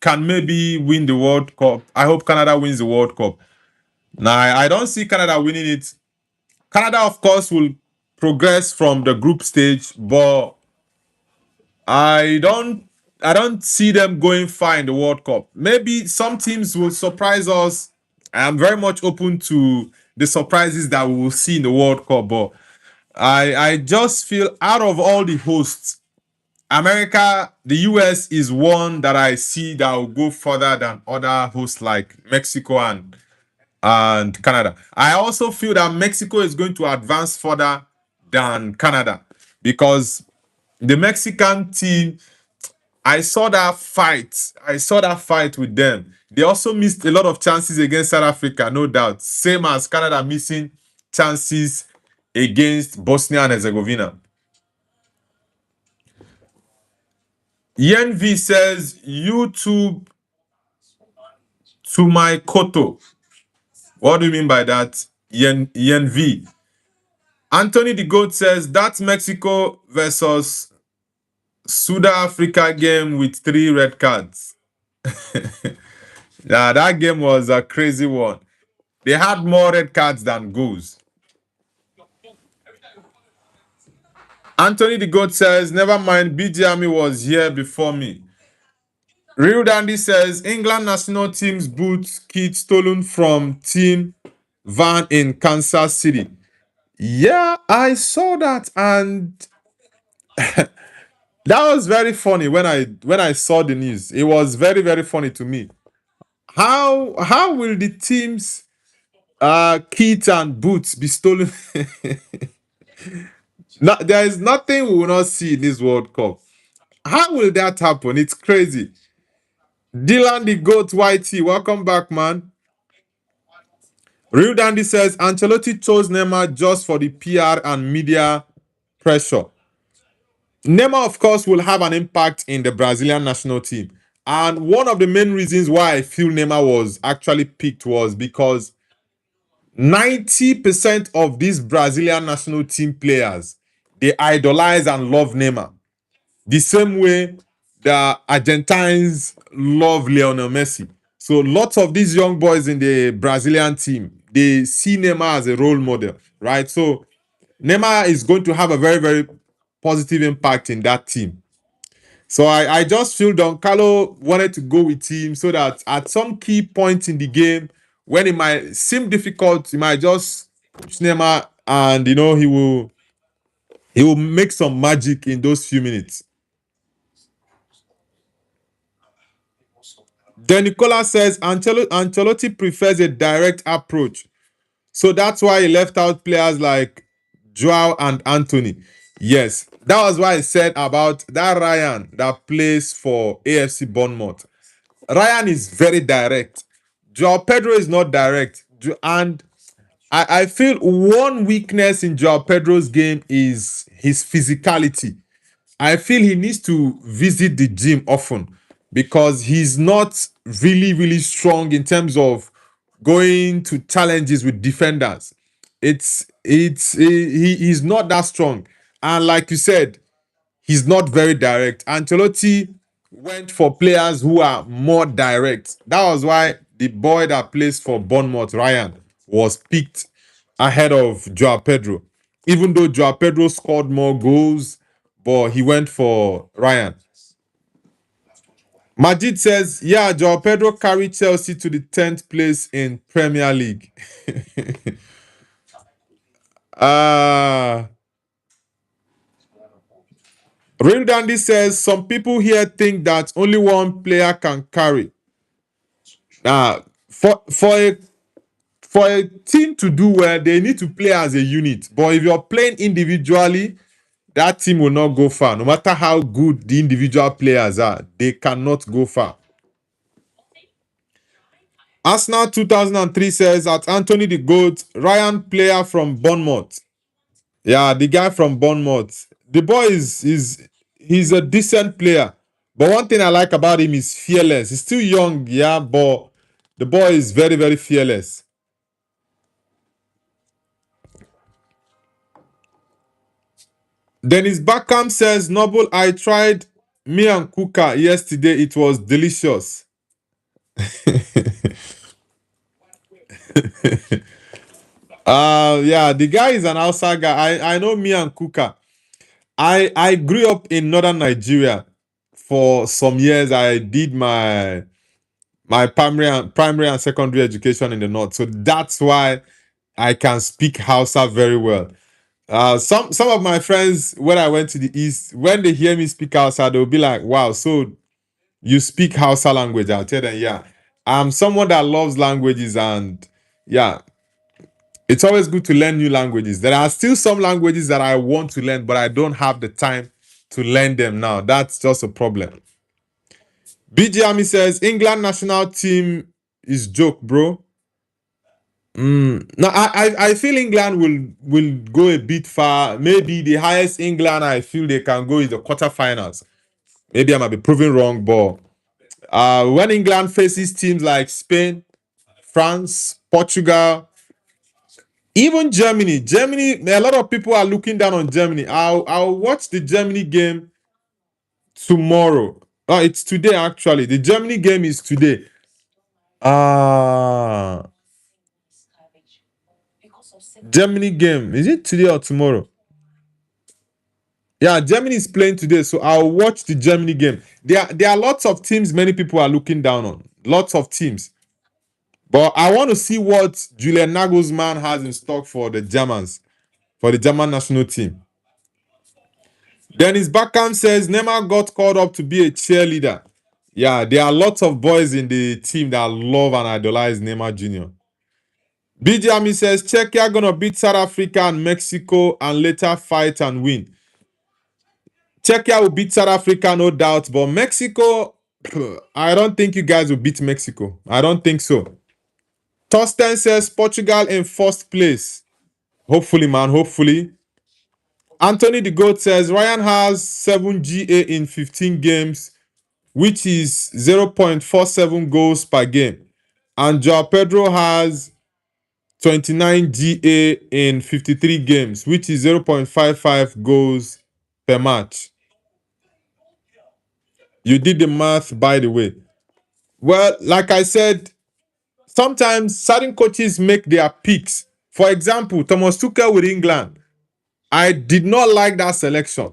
[SPEAKER 1] can maybe win the World Cup? I hope Canada wins the World Cup. Now, I don't see Canada winning it. Canada, of course, will progress from the group stage, but I don't see them going far in the World Cup. Maybe some teams will surprise us. I am very much open to the surprises that we will see in the World Cup, but I just feel out of all the hosts, America, the US is one that I see that will go further than other hosts like Mexico and Canada. I also feel that Mexico is going to advance further than Canada because the Mexican team, I saw that fight. I saw that fight with them. They also missed a lot of chances against South Africa, no doubt. Same as Canada missing chances against Bosnia and Herzegovina. Yen V says, YouTube to my koto. What do you mean by that? Yen V. Anthony the Goat says, that's Mexico versus South Africa game with 3 red cards. Yeah, that game was a crazy one. They had more red cards than goals. Anthony the Goat says, never mind, BG Army was here before me. Real Dandy says, England national team's boots kit stolen from team van in Kansas City. Yeah, I saw that, and that was very funny when I saw the news. It was very, very funny to me. How will the team's kit and boots be stolen? No, there is nothing we will not see in this World Cup. How will that happen? It's crazy. Dylan the Goat YT, welcome back, man. Real Dandy says Ancelotti chose Neymar just for the PR and media pressure. Neymar, of course, will have an impact in the Brazilian national team. And one of the main reasons why I feel Neymar was actually picked was because 90% of these Brazilian national team players, they idolize and love Neymar. The same way the Argentines love Lionel Messi. So lots of these young boys in the Brazilian team, they see Neymar as a role model, right? So Neymar is going to have a very, very positive impact in that team. So I just feel Don Carlo wanted to go with him so that at some key points in the game, when it might seem difficult, he might just push Neymar and he will make some magic in those few minutes. Then Nicola says Ancelotti prefers a direct approach. So that's why he left out players like Joao and Anthony. Yes, that was why I said about that Ryan that plays for AFC Bournemouth. Ryan is very direct. Joao Pedro is not direct. And I feel one weakness in Joao Pedro's game is his physicality. I feel he needs to visit the gym often because he's not really, really strong in terms of going to challenges with defenders. He's not that strong. And like you said, he's not very direct. Ancelotti went for players who are more direct. That was why the boy that plays for Bournemouth, Ryan, was picked ahead of Joao Pedro. Even though Joao Pedro scored more goals, but he went for Ryan. Majid says, yeah, Joao Pedro carried Chelsea to the 10th place in Premier League. uh Real Dandy says, some people here think that only one player can carry. Uh, for a team to do well, they need to play as a unit. But if you're playing individually, that team will not go far. No matter how good the individual players are, they cannot go far. Arsenal 2003 says at Anthony the GOAT, Ryan player from Bournemouth. Yeah, the guy from Bournemouth. The boy is he's a decent player. But one thing I like about him is fearless. He's still young, yeah, but the boy is very, very fearless. Dennis Beckham says, Noble, I tried me and Kuka yesterday. It was delicious. Yeah, the guy is an outside guy. I know me and Kuka. I grew up in northern Nigeria for some years. I did my primary and secondary education in the north. So that's why I can speak Hausa very well. Some of my friends, when I went to the east, when they hear me speak Hausa, they'll be like, wow, so you speak Hausa language? I'll tell them, yeah. I'm someone that loves languages, and yeah, it's always good to learn new languages. There are still some languages that I want to learn, but I don't have the time to learn them now. That's just a problem. BG Army says England national team is joke, bro. No, I feel England will go a bit far. Maybe the highest England I feel they can go is the quarterfinals. Maybe I might be proven wrong, but when England faces teams like Spain, France, Portugal, even Germany, a lot of people are looking down on Germany. I'll watch the Germany game tomorrow. It's today actually. The Germany game is today. Uh Germany game. Is it today or tomorrow? Yeah, Germany is playing today, so I'll watch the Germany game. There are lots of teams many people are looking down on. Lots of teams. But I want to see what Julian Nagelsmann has in stock for the Germans, for the German national team. Dennis Beckham says Neymar got called up to be a cheerleader. Yeah, there are lots of boys in the team that love and idolize Neymar Jr. BJ Ami says Czechia gonna beat South Africa and Mexico and later fight and win. Czechia will beat South Africa, no doubt, but Mexico, I don't think you guys will beat Mexico. I don't think so. Torsten says Portugal in first place. Hopefully, man, hopefully. Anthony the GOAT says Ryan has 7 GA in 15 games, which is 0.47 goals per game. And Joao Pedro has 29 GA in 53 games, which is 0.55 goals per match. You did the math, by the way. Well, like I said, sometimes certain coaches make their picks. For example, Thomas Tuchel with England. I did not like that selection.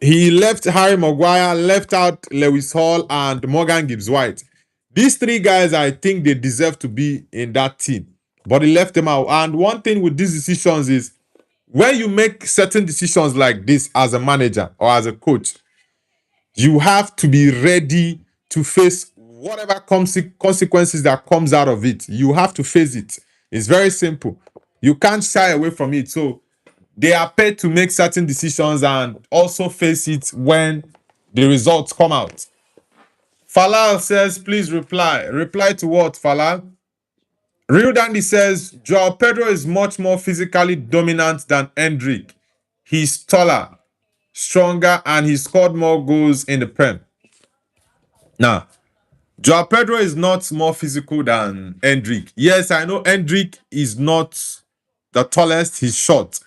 [SPEAKER 1] He left Harry Maguire, left out Lewis Hall and Morgan Gibbs-White. These three guys, I think they deserve to be in that team. But he left them out. And one thing with these decisions is when you make certain decisions like this as a manager or as a coach, you have to be ready to face whatever consequences that comes out of it. You have to face it. It's very simple. You can't shy away from it. So they are paid to make certain decisions and also face it when the results come out. Falal says, please reply. Reply to what, Falal? Real Dandy says, Joao Pedro is much more physically dominant than Hendrick. He's taller, stronger, and he scored more goals in the Prem. Now, Joao Pedro is not more physical than Hendrick. Yes, I know Hendrick is not the tallest, he's short.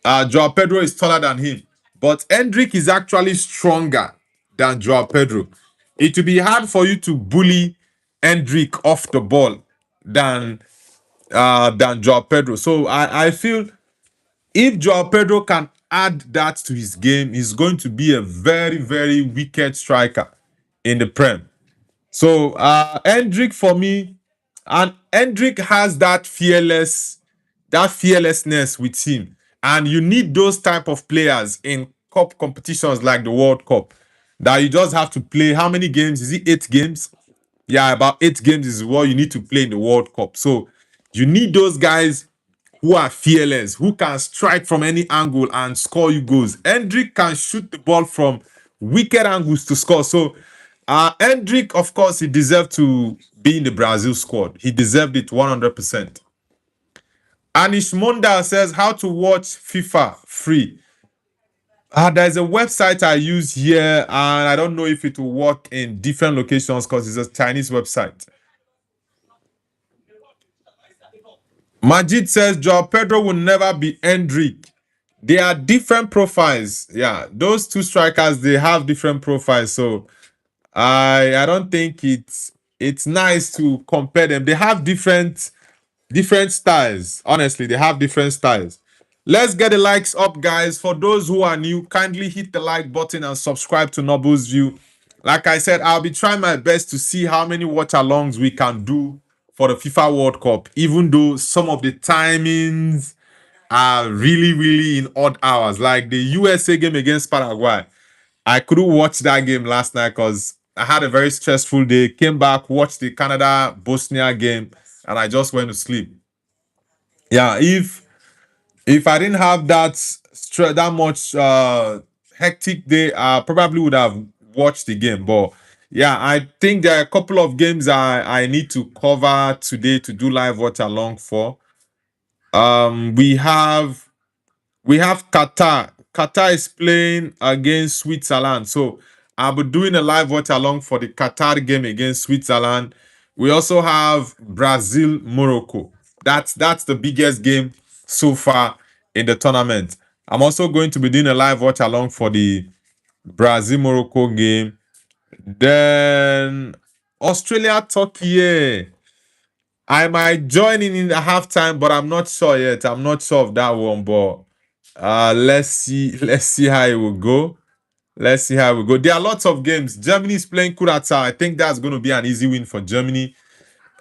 [SPEAKER 1] Joao Pedro is taller than him. But Hendrick is actually stronger than Joao Pedro. It will be hard for you to bully Hendrick off the ball than Joao Pedro. So I feel if Joao Pedro can add that to his game, he's going to be a very, very wicked striker. in the Prem. So Hendrick for me, and Hendrick has that fearlessness with him. And you need those type of players in cup competitions like the World Cup. That you just have to play. How many games? Is it 8 games? Yeah, about 8 games is what you need to play in the World Cup. So you need those guys who are fearless, who can strike from any angle and score you goals. Hendrick can shoot the ball from wicked angles to score. So Hendrick, of course, he deserved to be in the Brazil squad. He deserved it 100%. Anish Monda says how to watch FIFA free. There's a website I use here, and I don't know if it will work in different locations because it's a Chinese website. Majid says Joao Pedro will never be Hendrick. They are different profiles. Yeah, those two strikers, they have different profiles. So I don't think it's nice to compare them. They have different styles. Honestly, they have different styles. Let's get the likes up, guys. For those who are new, kindly hit the like button and subscribe to Noble's View. Like I said, I'll be trying my best to see how many watch-alongs we can do for the FIFA World Cup, even though some of the timings are really, really in odd hours. Like the USA game against Paraguay. I couldn't watch that game last night because I had a very stressful day. Came back, watched the Canada-Bosnia game, and I just went to sleep. Yeah, if I didn't have that much hectic day, I probably would have watched the game. But yeah, I think there are a couple of games I need to cover today to do live watch along for. We have Qatar. Qatar is playing against Switzerland. So I'll be doing a live watch along for the Qatar game against Switzerland. We also have Brazil, Morocco. That's the biggest game so far in the tournament. I'm also going to be doing a live watch along for the Brazil, Morocco game. Then Australia, Turkey. Yeah. I might join in the halftime, but I'm not sure yet. I'm not sure of that one, but let's see. Let's see how it will go. Let's see how it will go. There are lots of games. Germany is playing Curacao. I think that's going to be an easy win for Germany.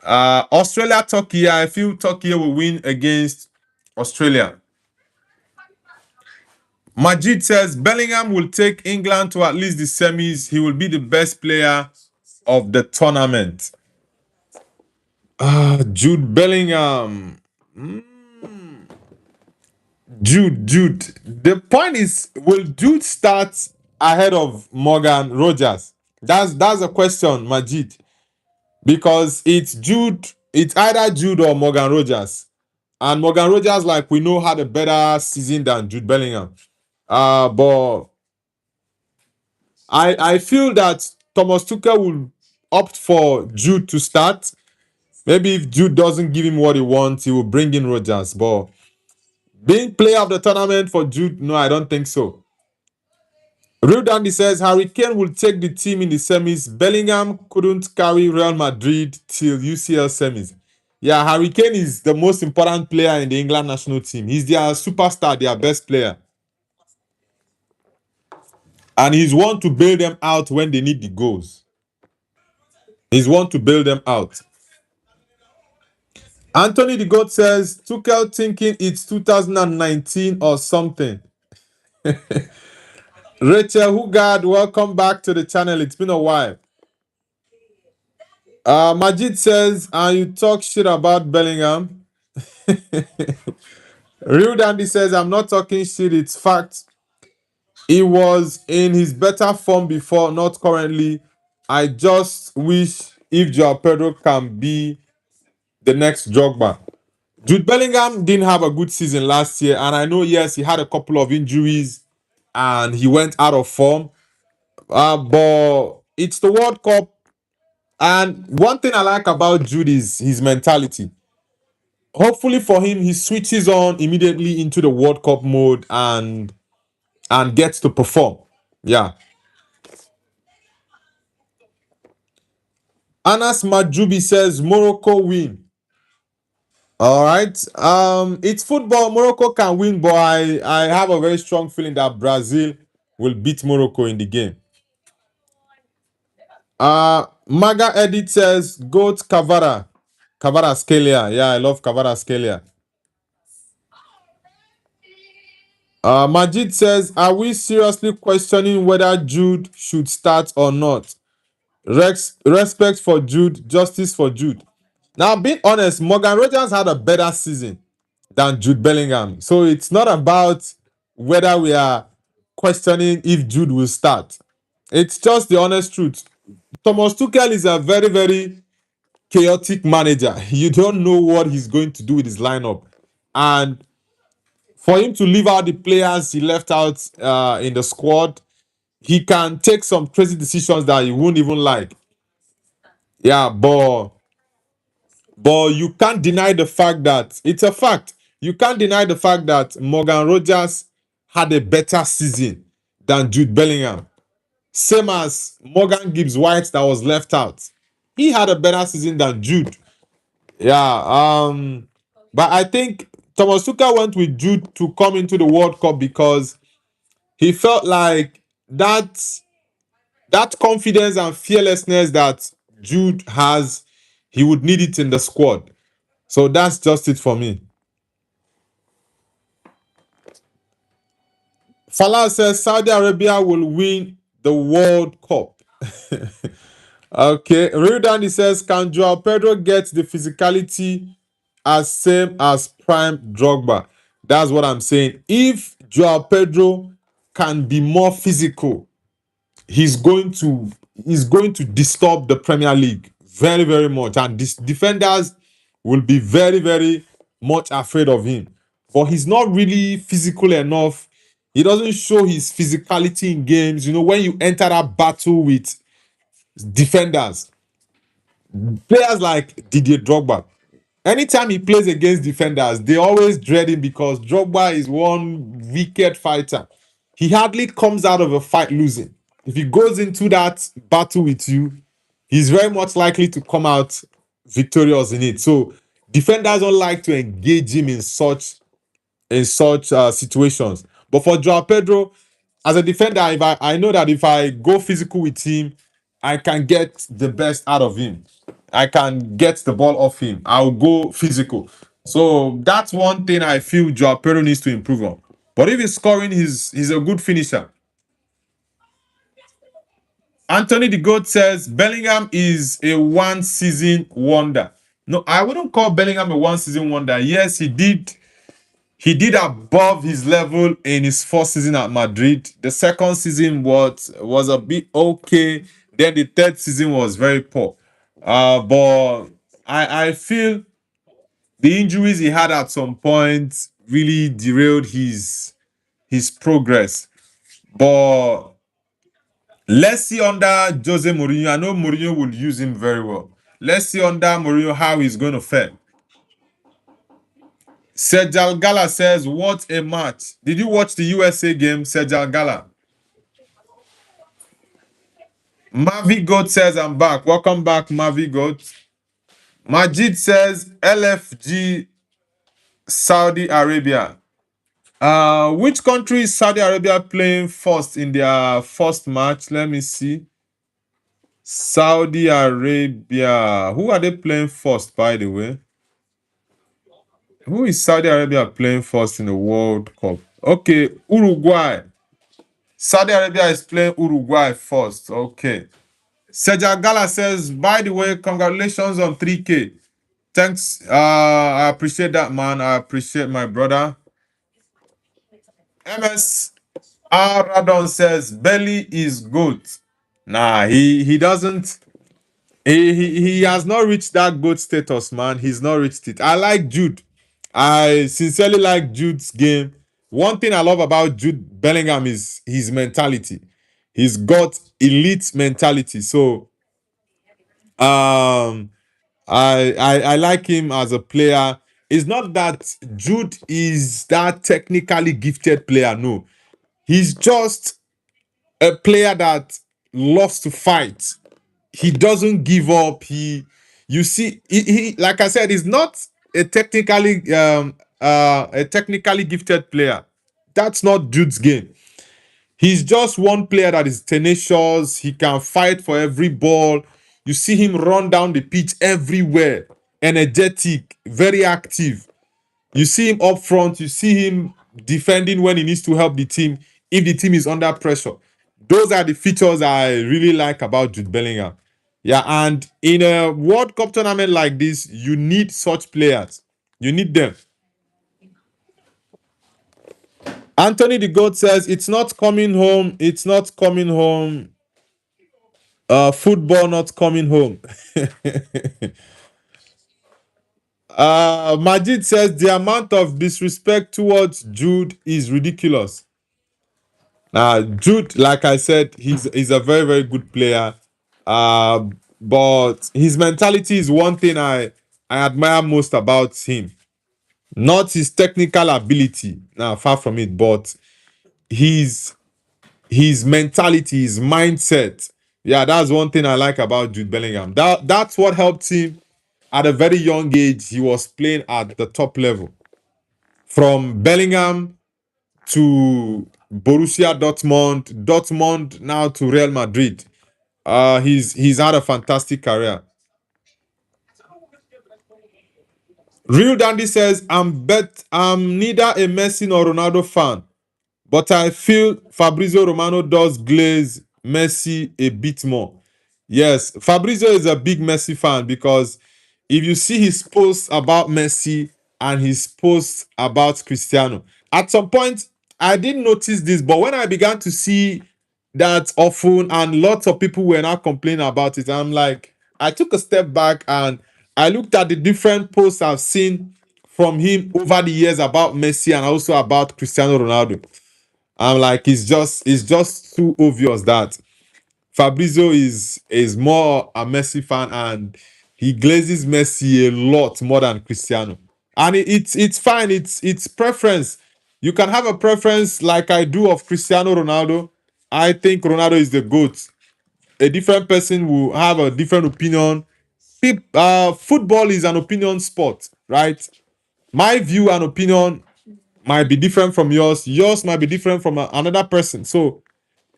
[SPEAKER 1] Australia, Turkey. I feel Turkey will win against Australia. Majid says Bellingham will take England to at least the semis. He will be the best player of the tournament. Jude Bellingham. Jude. The point is, will Jude start ahead of Morgan Rogers? That's a question, Majid. Because it's Jude, it's either Jude or Morgan Rogers. And Morgan Rogers, like we know, had a better season than Jude Bellingham. But I feel that Thomas Tuchel will opt for Jude to start. Maybe if Jude doesn't give him what he wants, he will bring in Rogers. But being player of the tournament for Jude, no, I don't think so. Real Dandy says Harry Kane will take the team in the semis. Bellingham couldn't carry Real Madrid till UCL semis. Yeah, Harry Kane is the most important player in the England national team. He's their superstar, their best player. And he's one to bail them out when they need the goals. He's one to bail them out. Anthony the God says Tuchel thinking it's 2019 or something. Rachel Hugard, welcome back to the channel. It's been a while. Majid says, you talk shit about Bellingham. Real Dandy says, I'm not talking shit, it's fact. He was in his better form before, not currently. I just wish if Joao Pedro can be the next Drogba. Jude Bellingham didn't have a good season last year, and I know, yes, he had a couple of injuries and he went out of form. But it's the World Cup. And one thing I like about Jude is his mentality. Hopefully for him, he switches on immediately into the World Cup mode and gets to perform. Yeah. Anas Majubi says Morocco win. All right. It's football. Morocco can win, but I have a very strong feeling that Brazil will beat Morocco in the game. Maga Edit says goat Kavara. Kavara Scalia. Yeah, I love Kavara Scalia. Majid says, are we seriously questioning whether Jude should start or not? Respect for Jude, justice for Jude. Now, being honest, Morgan Rogers had a better season than Jude Bellingham. So it's not about whether we are questioning if Jude will start. It's just the honest truth. Thomas Tuchel is a very, very chaotic manager. You don't know what he's going to do with his lineup. And for him to leave out the players he left out in the squad, he can take some crazy decisions that you won't even like. Yeah, but you can't deny the fact that it's a fact. You can't deny the fact that Morgan Rogers had a better season than Jude Bellingham. Same as Morgan Gibbs White that was left out. He had a better season than Jude. Yeah, but I think Thomas Tuchel went with Jude to come into the World Cup because he felt like that confidence and fearlessness that Jude has, he would need it in the squad. So that's just it for me. Falah says Saudi Arabia will win the World Cup. Okay. Real Dandy says, can Joao Pedro get the physicality as same as Prime Drogba? That's what I'm saying. If Joao Pedro can be more physical, he's going to disturb the Premier League very, very much. And these defenders will be very, very much afraid of him. But he's not really physical enough. He doesn't show his physicality in games. You know, when you enter that battle with defenders, players like Didier Drogba, anytime he plays against defenders, they always dread him because Drogba is one wicked fighter. He hardly comes out of a fight losing. If he goes into that battle with you, he's very much likely to come out victorious in it. So defenders don't like to engage him in such situations. But for Joao Pedro, as a defender, if I know that if I go physical with him, I can get the best out of him. I can get the ball off him. I'll go physical. So that's one thing I feel Joao Pedro needs to improve on. But if he's scoring, he's a good finisher. Anthony the Goat says Bellingham is a one-season wonder. No, I wouldn't call Bellingham a one-season wonder. Yes, he did above his level in his first season at Madrid. The second season was a bit okay. Then the third season was very poor. But I feel the injuries he had at some point really derailed his progress. But let's see under Jose Mourinho. I know Mourinho will use him very well. Let's see under Mourinho how he's going to fare. Sejal Gala says, what a match. Did you watch the USA game, Sejal Gala? Mavi Goat says, I'm back. Welcome back, Mavi Goat. Majid says, LFG Saudi Arabia. Which country is Saudi Arabia playing first in their first match? Let me see. Saudi Arabia. Who are they playing first, by the way? Who is Saudi Arabia playing first in the World Cup? Okay, Uruguay. Saudi Arabia is playing Uruguay first. Okay. Seja Gala says, by the way, congratulations on 3K. Thanks. I appreciate that, man. I appreciate my brother. MS Radon says, Belly is good. Nah, he doesn't. He has not reached that good status, man. He's not reached it. I like Jude. I sincerely like Jude's game. One thing I love about Jude Bellingham is his mentality. He's got elite mentality. So I like him as a player. It's not that Jude is that technically gifted player. No, he's just a player that loves to fight. He doesn't give up. You see, he like I said, he's not a technically gifted player. That's not Jude's game. He's just one player that is tenacious. He can fight for every ball. You see him run down the pitch everywhere. Energetic, very active. You see him up front. You see him defending when he needs to help the team if the team is under pressure. Those are the features I really like about Jude Bellingham. Yeah, and in a World Cup tournament like this, you need such players. You need them. Anthony the Goat says it's not coming home. It's not coming home. Football not coming home. Majid says the amount of disrespect towards Jude is ridiculous. Jude, like I said, he's a very, very good player. Uh, but his mentality is one thing I admire most about him. Not his technical ability, now far from it, but his his mentality, his mindset. Yeah, that's one thing I like about Jude Bellingham. That's what helped him at a very young age. He was playing at the top level. From Bellingham to Borussia Dortmund, Dortmund now to Real Madrid. He's had a fantastic career. Real Dandy says, I'm neither a Messi nor Ronaldo fan, but I feel Fabrizio Romano does glaze Messi a bit more. Yes, Fabrizio is a big Messi fan because if you see his posts about Messi and his posts about Cristiano, at some point I didn't notice this, but when I began to see that often and lots of people were now complaining about it, I'm like, I took a step back and I looked at the different posts I've seen from him over the years about Messi and also about Cristiano Ronaldo. I'm like, it's just too obvious that Fabrizio is more a Messi fan and he glazes Messi a lot more than Cristiano. And it's fine. It's preference. You can have a preference like I do of Cristiano Ronaldo. I think Ronaldo is the GOAT. A different person will have a different opinion. Football is an opinion sport, right? My view and opinion might be different from yours. Yours might be different from another person. So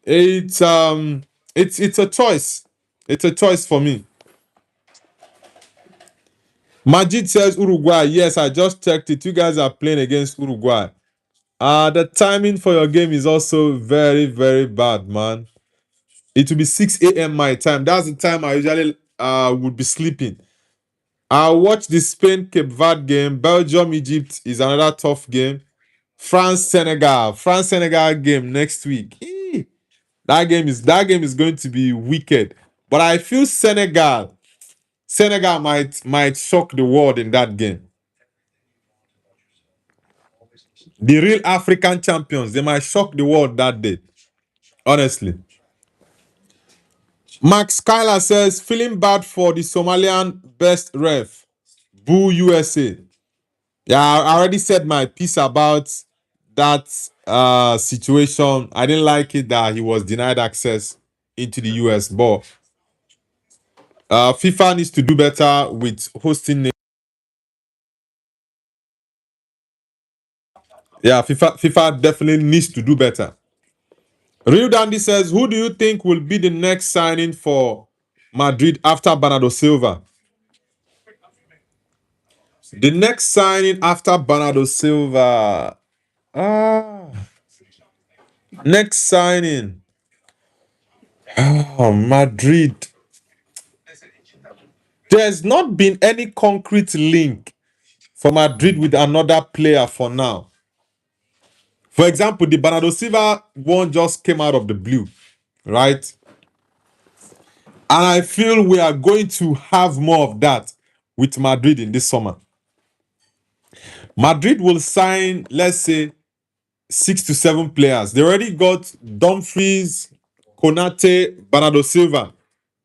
[SPEAKER 1] it's a choice. It's a choice for me. Majid says Uruguay. Yes, I just checked it. You guys are playing against Uruguay. The timing for your game is also very, very bad, man. It will be 6 a.m. my time. That's the time I usually would be sleeping. I'll watch the Spain Cape Verde game. Belgium Egypt is another tough game. France Senegal. France Senegal game next week. That game is going to be wicked. But I feel Senegal might shock the world in that game. The real African champions, they might shock the world that day. Honestly. Max Skylar says, feeling bad for the Somalian best ref. Boo USA. Yeah, I already said my piece about that situation. I didn't like it that he was denied access into the US, but FIFA needs to do better with hosting. Yeah, FIFA definitely needs to do better. Real Dandy says, who do you think will be the next signing for Madrid after Bernardo Silva? The next signing after Bernardo Silva. Next signing. Oh, Madrid. There's not been any concrete link for Madrid with another player for now. For example, the Bernardo Silva one just came out of the blue, right? And I feel we are going to have more of that with Madrid in this summer. Madrid will sign, let's say, 6 to 7 players. They already got Dumfries, Konate, Bernardo Silva.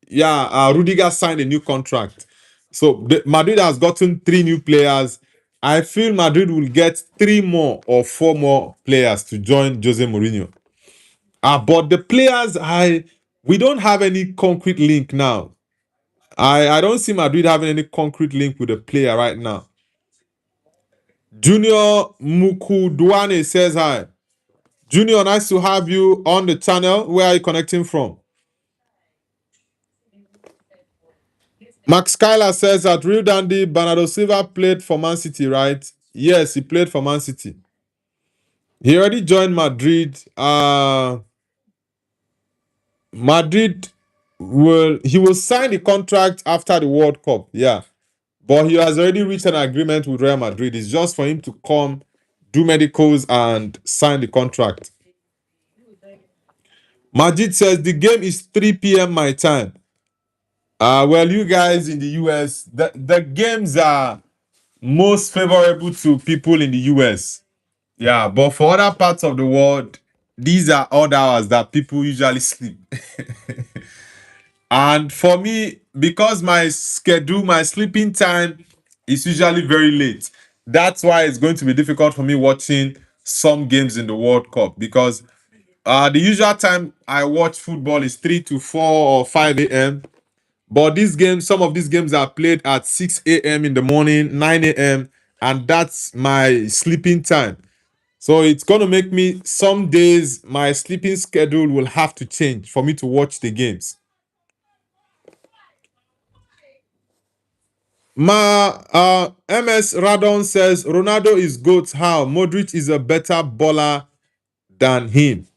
[SPEAKER 1] Yeah, Rudiger signed a new contract. So Madrid has gotten 3 new players. I feel Madrid will get 3 more or 4 more players to join Jose Mourinho. But the players, we don't have any concrete link now. I don't see Madrid having any concrete link with a player right now. Junior Mukudwane says hi. Junior, nice to have you on the channel. Where are you connecting from? Max Skylar says that Real Dandy Bernardo Silva played for Man City, right? Yes, he played for Man City. He already joined Madrid. Madrid will sign the contract after the World Cup. Yeah. But he has already reached an agreement with Real Madrid. It's just for him to come, do medicals, and sign the contract. Majid says the game is 3 p.m. my time. Well, you guys in the US, the games are most favorable to people in the US. Yeah, but for other parts of the world, these are odd hours that people usually sleep. And for me, because my schedule, my sleeping time is usually very late, that's why it's going to be difficult for me watching some games in the World Cup because the usual time I watch football is 3 to 4 or 5 a.m. But these games, some of these games are played at 6 a.m. in the morning, 9 a.m., and that's my sleeping time. So it's going to make me, some days, my sleeping schedule will have to change for me to watch the games. MS Radon says Ronaldo is GOAT. How? Modric is a better baller than him.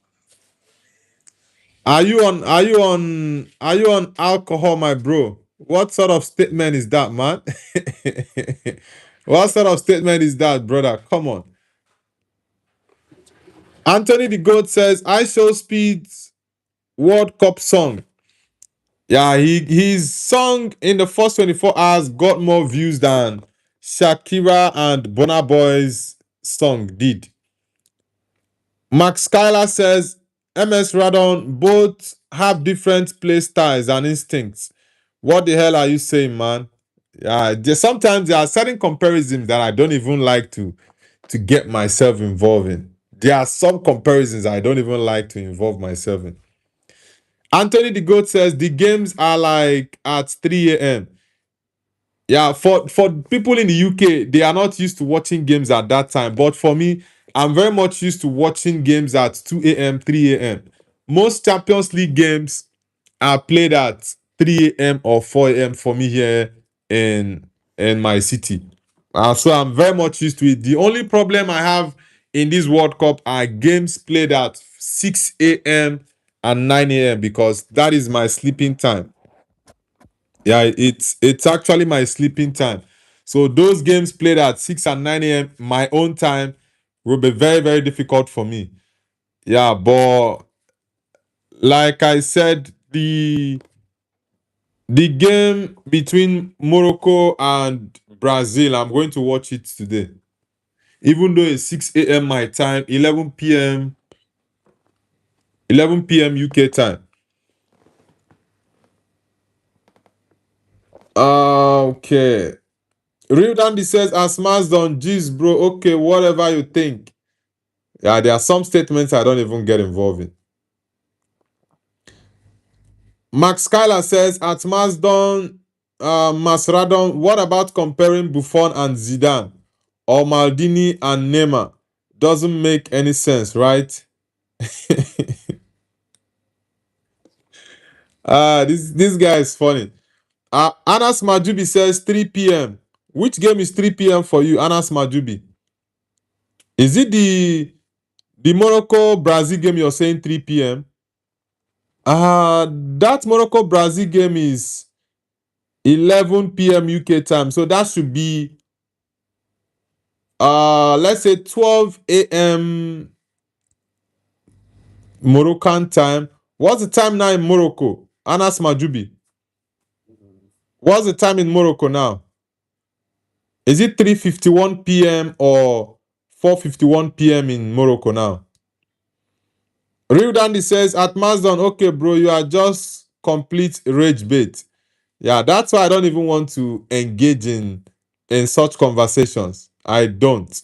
[SPEAKER 1] Are you on alcohol, my bro? What sort of statement is that, man? What sort of statement is that, brother? Come on. Anthony the GOAT says I show speeds World Cup song. Yeah, his song in the first 24 hours got more views than Shakira and Burna Boy's song did. Max Skylar says MS Radon both have different play styles and instincts. What the hell are you saying, man? Yeah, sometimes there are certain comparisons that I don't even like to get myself involved in. There are some comparisons I don't even like to involve myself in. Anthony the Goat says the games are like at 3 a.m. Yeah, for people in the UK, they are not used to watching games at that time. But for me, I'm very much used to watching games at 2 a.m., 3 a.m. Most Champions League games are played at 3 a.m. or 4 a.m. for me here in my city. So I'm very much used to it. The only problem I have in this World Cup are games played at 6 a.m. and 9 a.m. because that is my sleeping time. Yeah, it's actually my sleeping time. So those games played at 6 and 9 a.m. my own time will be very, very difficult for me. Yeah, but like I said, the game between Morocco and Brazil, I'm going to watch it today. Even though it's 6 a.m. my time, 11 p.m. UK time. Okay. Real Dandy says, as Mazdon, jeez, bro, okay, whatever you think. Yeah, there are some statements I don't even get involved in. Max Skylar says, at Mazdon, Masradon, what about comparing Buffon and Zidane or Maldini and Neymar? Doesn't make any sense, right? This guy is funny. Anas Majubi says 3 p.m. Which game is 3 p.m. for you, Anas Majubi? Is it the Morocco Brazil game you're saying 3 p.m.? That Morocco Brazil game is 11 p.m. UK time. So that should be let's say 12 a.m. Moroccan time. What's the time now in Morocco? Anas Majubi. What's the time in Morocco now? Is it 3:51 p.m. or 4:51 p.m. in Morocco now? Real Dandy says at Mazdon, okay, bro, you are just complete rage bait. Yeah, that's why I don't even want to engage in such conversations. I don't.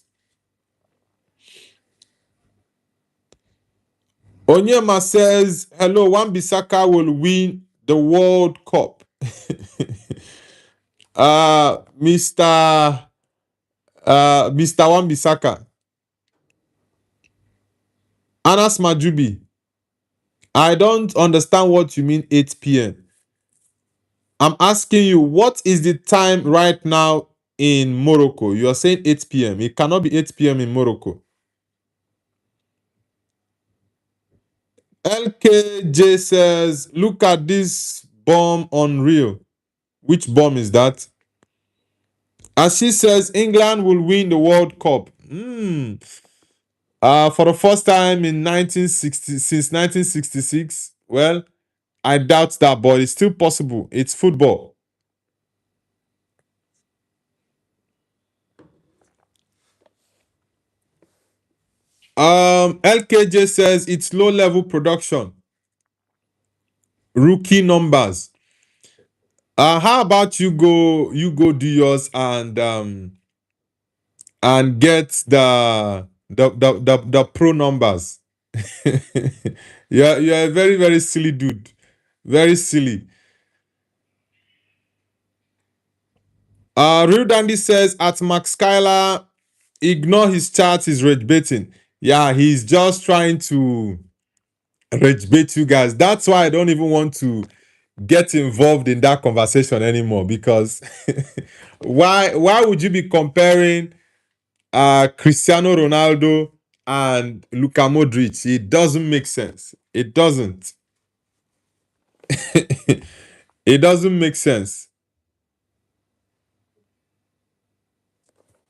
[SPEAKER 1] Onyema says, hello, Wan-Bissaka will win the World Cup. Mr. Wan-Bissaka. Anas Majubi, I don't understand what you mean 8 p.m. I'm asking you, what is the time right now in Morocco? You are saying 8 p.m. It cannot be 8 p.m. in Morocco. LKJ says, look at this bomb unreal. Which bomb is that? As she says, England will win the World Cup. For the first time in 1960 since 1966. Well, I doubt that, but it's still possible. It's football. LKJ says it's low level production, rookie numbers. How about you go do yours and get the pro numbers. You're a very, very silly dude. Very silly. Real Dandy says at Max Skylar, ignore his chats, he's rage baiting. Yeah, he's just trying to rage bait you guys. That's why I don't even want to get involved in that conversation anymore, because why would you be comparing Cristiano Ronaldo and Luka Modric? It doesn't make sense. It doesn't. It doesn't make sense.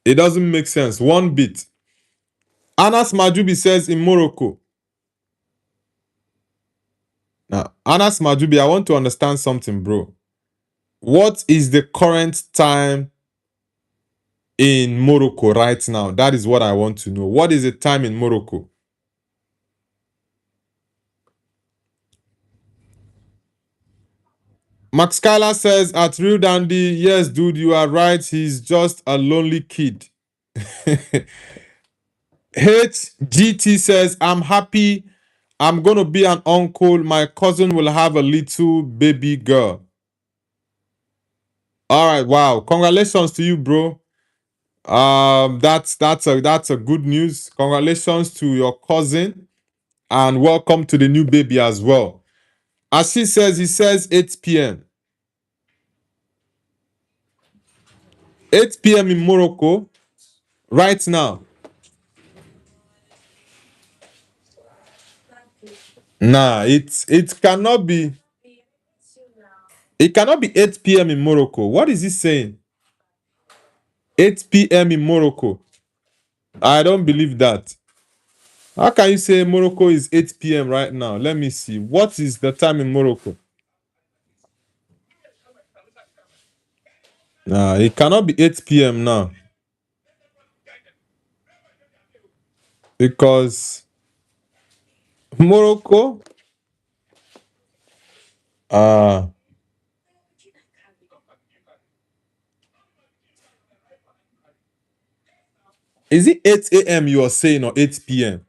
[SPEAKER 1] It doesn't make sense one bit. Anas Majubi says in Morocco. Now, Anas Majubi, I want to understand something, bro. What is the current time in Morocco right now? That is what I want to know. What is the time in Morocco? Max Kyla says at Real Dandy, yes, dude, you are right. He's just a lonely kid. HGT says, I'm happy. I'm going to be an uncle. My cousin will have a little baby girl. All right, wow. Congratulations to you, bro. That's a good news. Congratulations to your cousin and welcome to the new baby as well. As he says 8 p.m. 8 p.m. in Morocco right now. Nah, it cannot be. It cannot be 8 p.m. in Morocco. What is he saying? 8 p.m. in Morocco. I don't believe that. How can you say Morocco is 8 p.m. right now? Let me see. What is the time in Morocco? Nah, it cannot be 8 p.m. now. Because Morocco, uh, is it 8 a.m. you are saying or 8 p.m.?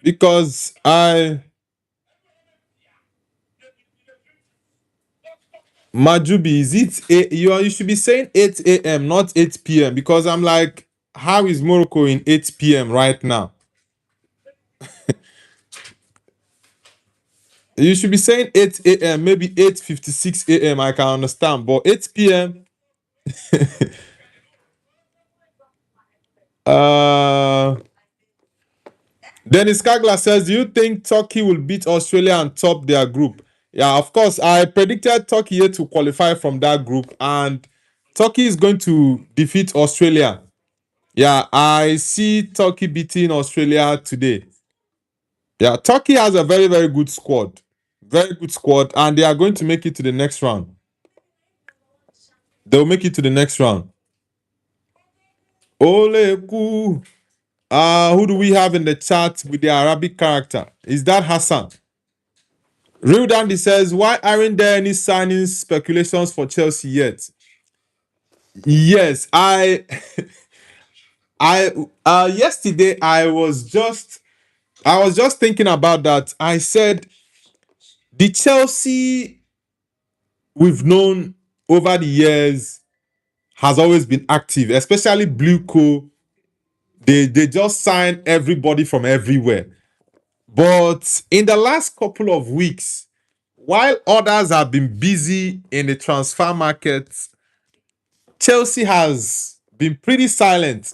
[SPEAKER 1] Because Majubi, is it you should be saying 8 a.m., not 8 p.m. Because I'm like, how is Morocco in 8 p.m. right now? You should be saying 8 a.m., maybe 8:56 a.m. I can understand, but 8 p.m. Dennis Kagla says, do you think Turkey will beat Australia and top their group? Yeah, of course. I predicted Turkey to qualify from that group, and Turkey is going to defeat Australia. Yeah, I see Turkey beating Australia today. Yeah, Turkey has a very, very good squad. Very good squad, and they are going to make it to the next round. They'll make it to the next round. Ole ku. Who do we have in the chat with the Arabic character? Is that Hassan? Real Dandy says, why aren't there any signings speculations for Chelsea yet? Yes, I yesterday I was just thinking about that. I said the Chelsea we've known over the years has always been active, especially Blue Co. They just sign everybody from everywhere. But in the last couple of weeks, while others have been busy in the transfer market, Chelsea has been pretty silent.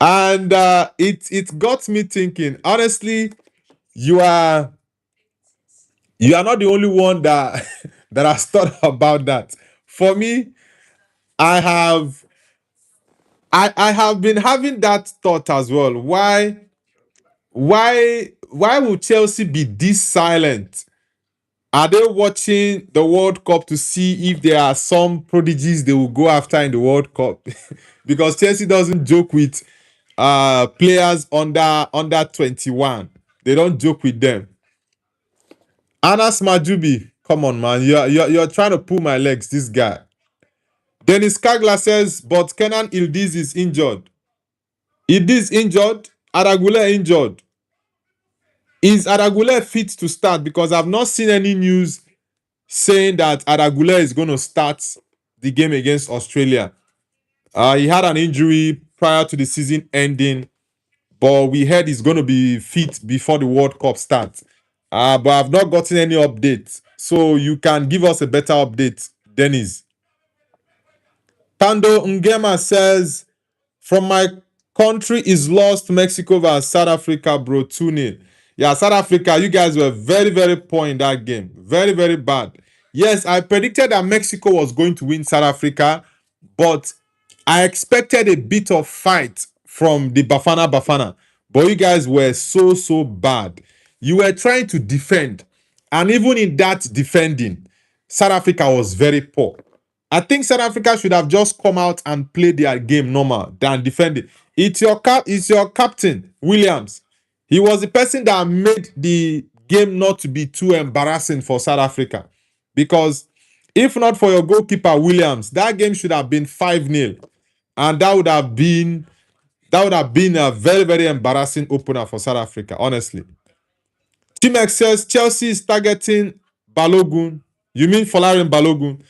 [SPEAKER 1] And it got me thinking, honestly, you are you are not the only one that that has thought about that. For me, I have I have been having that thought as well. Why would Chelsea be this silent? Are they watching the World Cup to see if there are some prodigies they will go after in the World Cup? Because Chelsea doesn't joke with players under 21. They don't joke with them. Anas Majubi, come on, man. You're trying to pull my legs, this guy. Dennis Kagla says, but Kenan Ildiz is injured. Ildiz injured, Aragule injured. Is Aragule fit to start? Because I've not seen any news saying that Aragule is going to start the game against Australia. He had an injury prior to the season ending, but we heard he's going to be fit before the World Cup starts. But I've not gotten any updates. So you can give us a better update, Dennis. Tando Ngema says, from my country is lost Mexico vs South Africa, bro. 2-0. Yeah, South Africa, you guys were very, very poor in that game. Very, very bad. Yes, I predicted that Mexico was going to win South Africa, but I expected a bit of fight from the Bafana. But you guys were so bad. You were trying to defend. And even in that defending, South Africa was very poor. I think South Africa should have just come out and played their game normal than defending. It's your captain, Williams. He was the person that made the game not to be too embarrassing for South Africa. Because if not for your goalkeeper, Williams, that game should have been 5-0. And that would have been a very, very embarrassing opener for South Africa, honestly. Timex says Chelsea is targeting Balogun. You mean Folarin Balogun?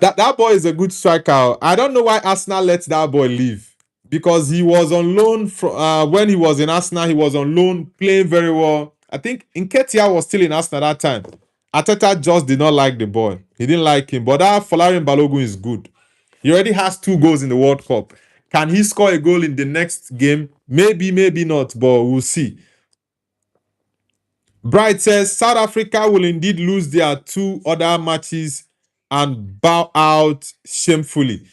[SPEAKER 1] That boy is a good striker. I don't know why Arsenal let that boy leave, because he was on loan when he was in Arsenal. He was on loan, playing very well. I think Nketiah was still in Arsenal that time. Arteta just did not like the boy. He didn't like him. But that Folarin Balogun is good. He already has 2 goals in the World Cup. Can he score a goal in the next game? Maybe, maybe not, but we'll see. Bright says South Africa will indeed lose their 2 other matches and bow out shamefully.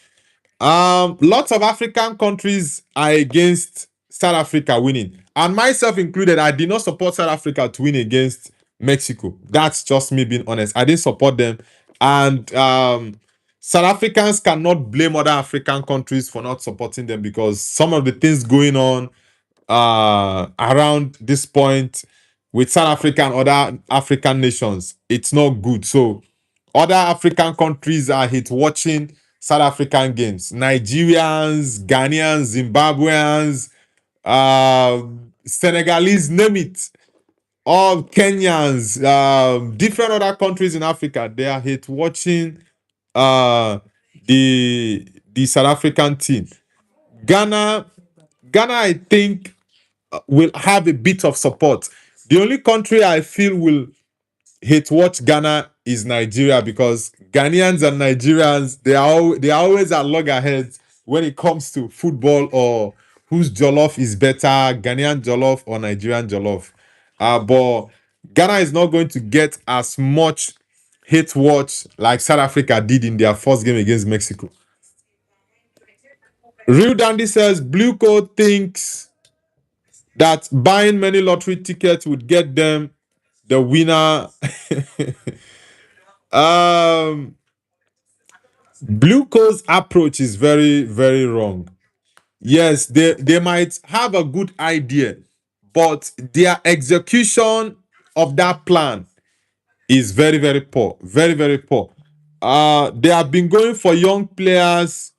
[SPEAKER 1] Lots of African countries are against South Africa winning, and myself included. I did not support South Africa to win against Mexico. That's just me being honest. I didn't support them, and South Africans cannot blame other African countries for not supporting them, because some of the things going on around this point with South Africa and other African nations, it's not good. So other African countries are hit watching South African games. Nigerians, Ghanaians, Zimbabweans, Senegalese, name it. All Kenyans, different other countries in Africa, they are hit watching the South African team. Ghana, I think, will have a bit of support. The only country I feel will hate watch Ghana is Nigeria, because Ghanaians and Nigerians, they are always at loggerheads when it comes to football, or whose jollof is better, Ghanaian jollof or Nigerian jollof. But Ghana is not going to get as much hate watch like South Africa did in their first game against Mexico. Real Dandy says Blue Coat thinks that buying many lottery tickets would get them the winner. Blue Coat's approach is very, very wrong. Yes, they might have a good idea, but their execution of that plan is very, very poor. Very, very poor. They have been going for young players.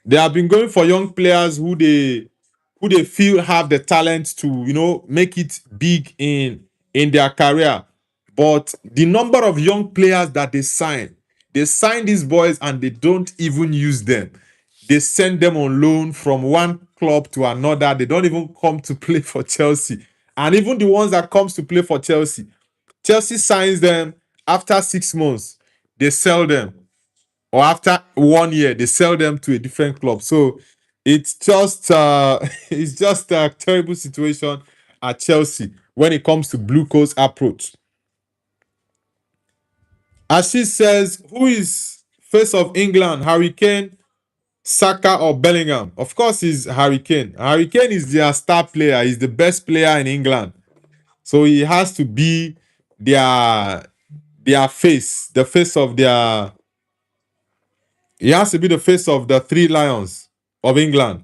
[SPEAKER 1] They have been going for young players who they feel have the talent to, make it big in their career. But the number of young players that they sign these boys and they don't even use them. They send them on loan from one club to another. They don't even come to play for Chelsea. And even the ones that comes to play for Chelsea, Chelsea signs them after 6 months. They sell them, or after 1 year, they sell them to a different club. So it's just it's just a terrible situation at Chelsea when it comes to Blue Coat's approach. As she says, who is face of England, Harry Kane, Saka, or Bellingham? Of course, he's Harry Kane. Harry Kane is their star player. He's the best player in England. So he has to be their face, the face of their. He has to be the face of the Three Lions of England.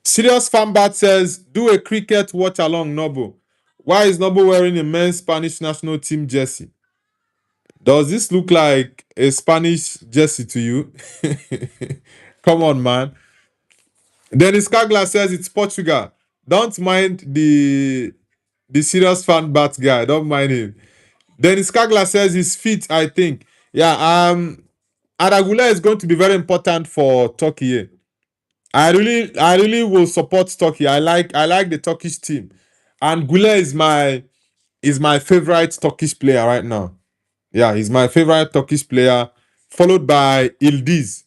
[SPEAKER 1] Serious Fanbat says, do a cricket watch along, Nobo. Why is Nobo wearing a men's Spanish national team jersey? Does this look like a Spanish jersey to you? Come on, man. Dennis Kagla says it's Portugal. Don't mind the serious fan bat guy. Don't mind him. Dennis Kagla says he's fit, I think. Yeah, Aragula is going to be very important for Turkey. Eh? I really will support Turkey. I like the Turkish team. And Gule is my favorite Turkish player right now. Yeah, he's my favorite Turkish player, followed by Ildiz.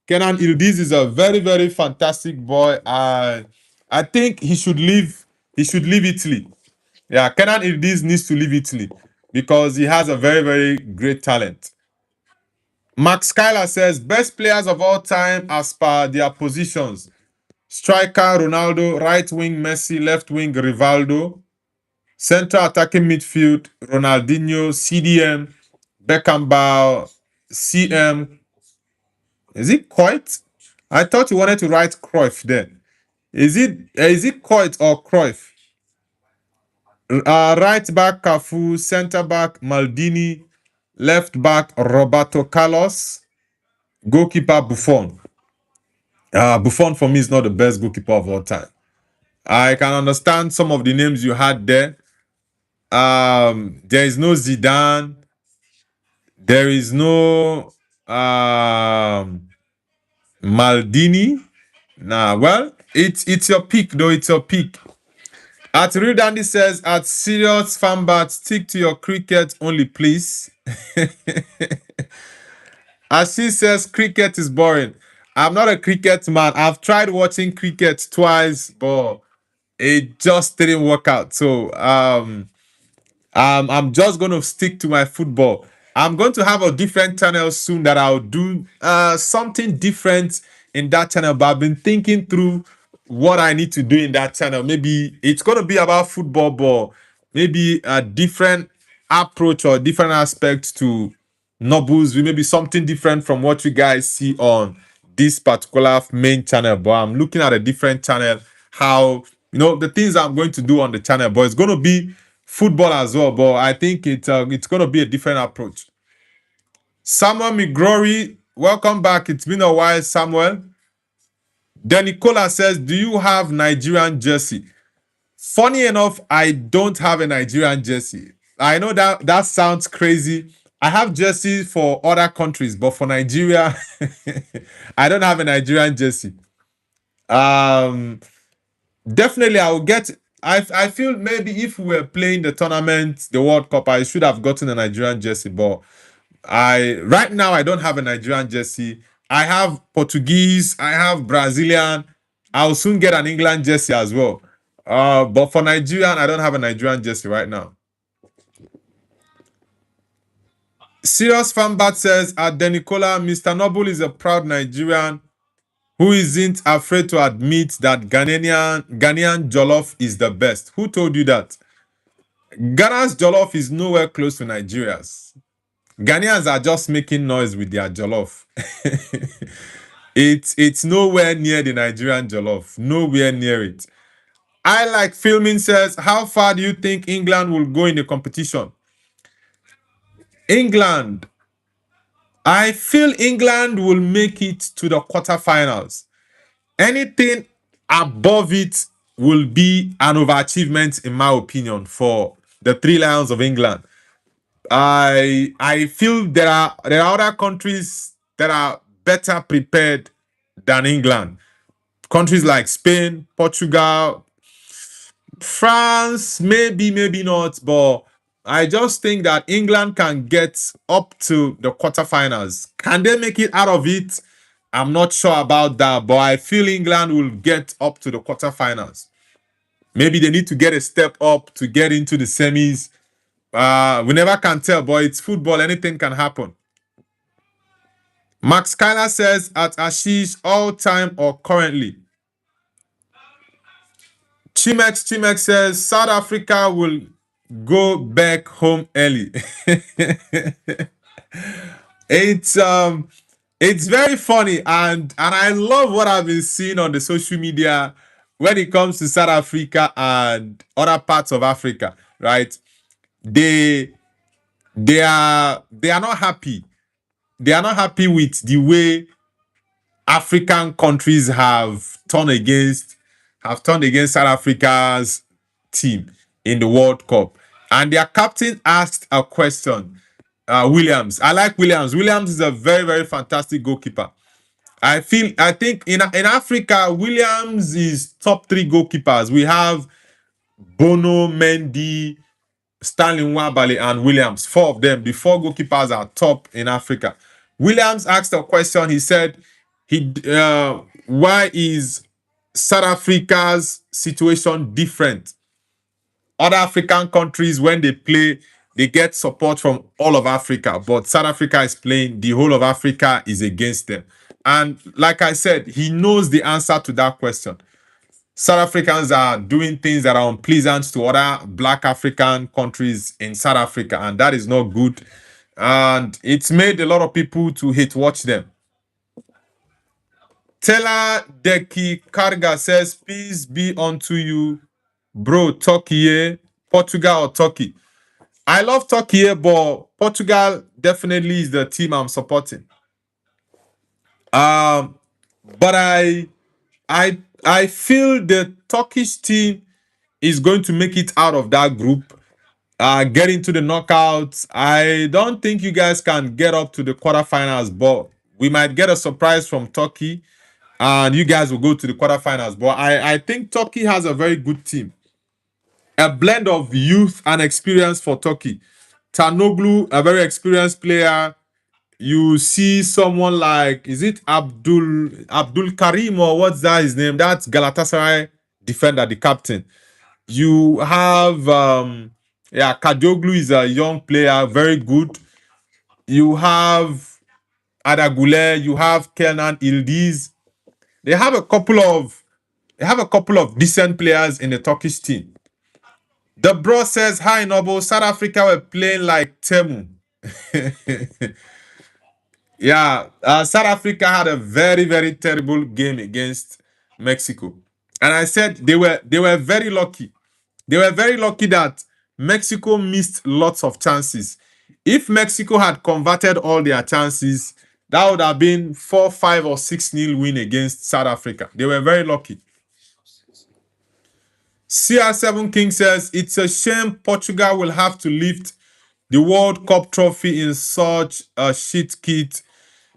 [SPEAKER 1] Kenan Ildiz is a very, very fantastic boy. I think he should leave. He should leave Italy. Yeah, Kenan Ildiz needs to leave Italy because he has a very, very great talent. Max Skyler says best players of all time as per their positions. Striker Ronaldo, right wing Messi, left wing Rivaldo, central attacking midfield Ronaldinho, CDM, Beckenbauer, CM. Is it Coit? I thought you wanted to write Cruyff there. Is it Coit or Cruyff? Right back Cafu, center back Maldini, left back Roberto Carlos, goalkeeper Buffon. Buffon for me is not the best goalkeeper of all time. I can understand some of the names you had there. There is no Zidane. There is no Maldini. Nah, well, it's your pick though. It's your pick. At Real Dandy says, at serious fanbat, stick to your cricket only, please. As she says, cricket is boring. I'm not a cricket man. I've tried watching cricket twice, but it just didn't work out. So I'm just going to stick to my football. I'm going to have a different channel soon that I'll do something different in that channel. But I've been thinking through what I need to do in that channel. Maybe it's going to be about football, but maybe a different approach or different aspects to Nobles. Maybe something different from what you guys see on this particular main channel. But I'm looking at a different channel. How, the things I'm going to do on the channel. But it's going to be football as well, but I think it's going to be a different approach. Samuel McGrory, welcome back. It's been a while, Samuel. Then Nicola says, do you have Nigerian jersey? Funny enough, I don't have a Nigerian jersey. I know that sounds crazy. I have jerseys for other countries, but for Nigeria, I don't have a Nigerian jersey. Definitely, I will get. I feel maybe if we were playing the tournament, the World Cup, I should have gotten a Nigerian jersey. But right now I don't have a Nigerian jersey. I have Portuguese. I have Brazilian. I'll soon get an England jersey as well. But for Nigerian, I don't have a Nigerian jersey right now. Serious Fanbat says, at Denicola, Mr. Noble is a proud Nigerian who isn't afraid to admit that Ghanaian jollof is the best. Who told you that? Ghana's jollof is nowhere close to Nigeria's. Ghanaians are just making noise with their jollof. It's nowhere near the Nigerian jollof. Nowhere near it. I like filming says, how far do you think England will go in the competition? England. I feel England will make it to the quarterfinals. Anything above it will be an overachievement, in my opinion, for the Three Lions of England. I feel there are other countries that are better prepared than England. Countries like Spain, Portugal, France, maybe not, but I just think that England can get up to the quarterfinals. Can they make it out of it? I'm not sure about that, but I feel England will get up to the quarterfinals. Maybe they need to get a step up to get into the semis. We never can tell, but it's football. Anything can happen. Max Kyler says at Ashish all time or currently. Chimex says South Africa will go back home early. it's it's very funny and I love what I've been seeing on the social media when it comes to South Africa and other parts of Africa, right? They they are not happy. They are not happy with the way African countries have turned against South Africa's team in the World Cup. And their captain asked a question. Williams. I like Williams. Williams is a very, very fantastic goalkeeper. I think in Africa, Williams is top three goalkeepers. We have Bono, Mendy, Stanley Nwabali, and Williams. Four of them. The four goalkeepers are top in Africa. Williams asked a question. He said, why is South Africa's situation different? Other African countries, when they play, they get support from all of Africa, but South Africa is playing, the whole of Africa is against them. And like I said, he knows the answer to that question. South Africans are doing things that are unpleasant to other Black African countries in South Africa, and that is not good. And it's made a lot of people to hate watch them. Tela Deki Karga says, peace be unto you, bro. Turkey, Portugal or Turkey? I love Turkey, but Portugal definitely is the team I'm supporting. But I feel the Turkish team is going to make it out of that group, get into the knockouts. I don't think you guys can get up to the quarterfinals, but we might get a surprise from Turkey, and you guys will go to the quarterfinals. But I think Turkey has a very good team, a blend of youth and experience for Turkey. Tanoglu, a very experienced player. You see someone like, is it Abdul Karim or what's that his name? That's Galatasaray defender, the captain. You have Kadioglu is a young player, very good. You have Adagule, you have Kenan Ildiz. They have a couple of decent players in the Turkish team. The bro says, hi Noble, South Africa were playing like Temu. Yeah, South Africa had a very, very terrible game against Mexico. And I said they were very lucky. They were very lucky that Mexico missed lots of chances. If Mexico had converted all their chances, that would have been 4-5 or 6-0 win against South Africa. They were very lucky. CR7 King says, it's a shame Portugal will have to lift the World Cup trophy in such a shit kit.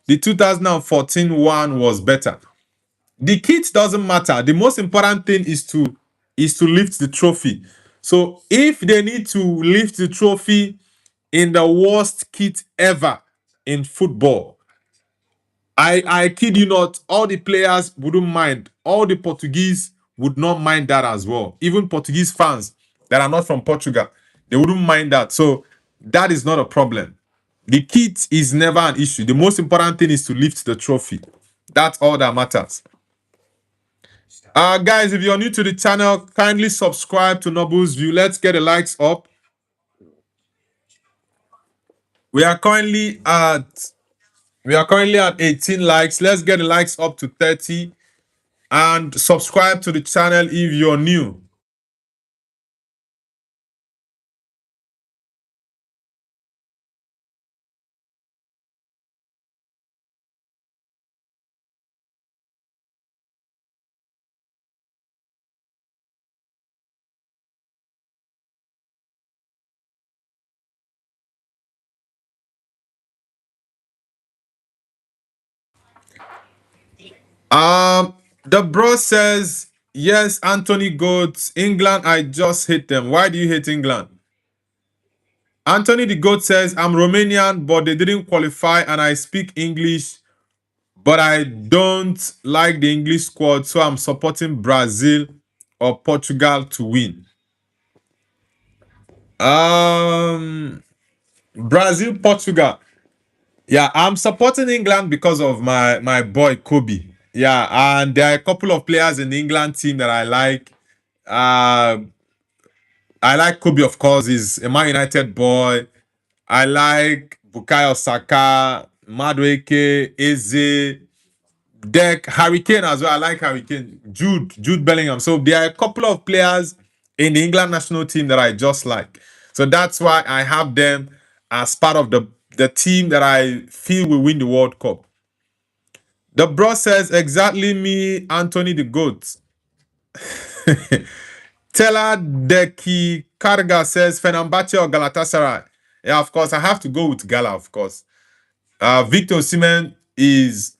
[SPEAKER 1] The 2014 one was better. The kit doesn't matter. The most important thing is to lift the trophy. So if they need to lift the trophy in the worst kit ever in football, I kid you not, all the players wouldn't mind. All the Portuguese would not mind that as well. Even Portuguese fans that are not from Portugal, they wouldn't mind that. So that is not a problem. The kit is never an issue. The most important thing is to lift the trophy. That's all that matters. Guys, if you're new to the channel, kindly subscribe to Noble's View. Let's get the likes up. We are currently at 18 likes. Let's get the likes up to 30. And subscribe to the channel if you're new. The bro says, yes, Anthony Goats, England, I just hate them. Why do you hate England? Anthony the Goat says, I'm Romanian, but they didn't qualify and I speak English, but I don't like the English squad, so I'm supporting Brazil or Portugal to win. Brazil, Portugal. Yeah, I'm supporting England because of my boy Kobe. Yeah, and there are a couple of players in the England team that I like. Uh, I like Kobe, of course. He's a Man United boy. I like Bukayo Saka, Madueke, Eze, Deck, Harry Kane as well. I like Harry Kane, Jude Bellingham. So there are a couple of players in the England national team that I just like. So that's why I have them as part of the team that I feel will win the World Cup. The bro says exactly me, Anthony the GOAT. Tela Deki Karga says Fenerbahce or Galatasaray. Yeah, of course, I have to go with Gala, of course. Victor Osimhen is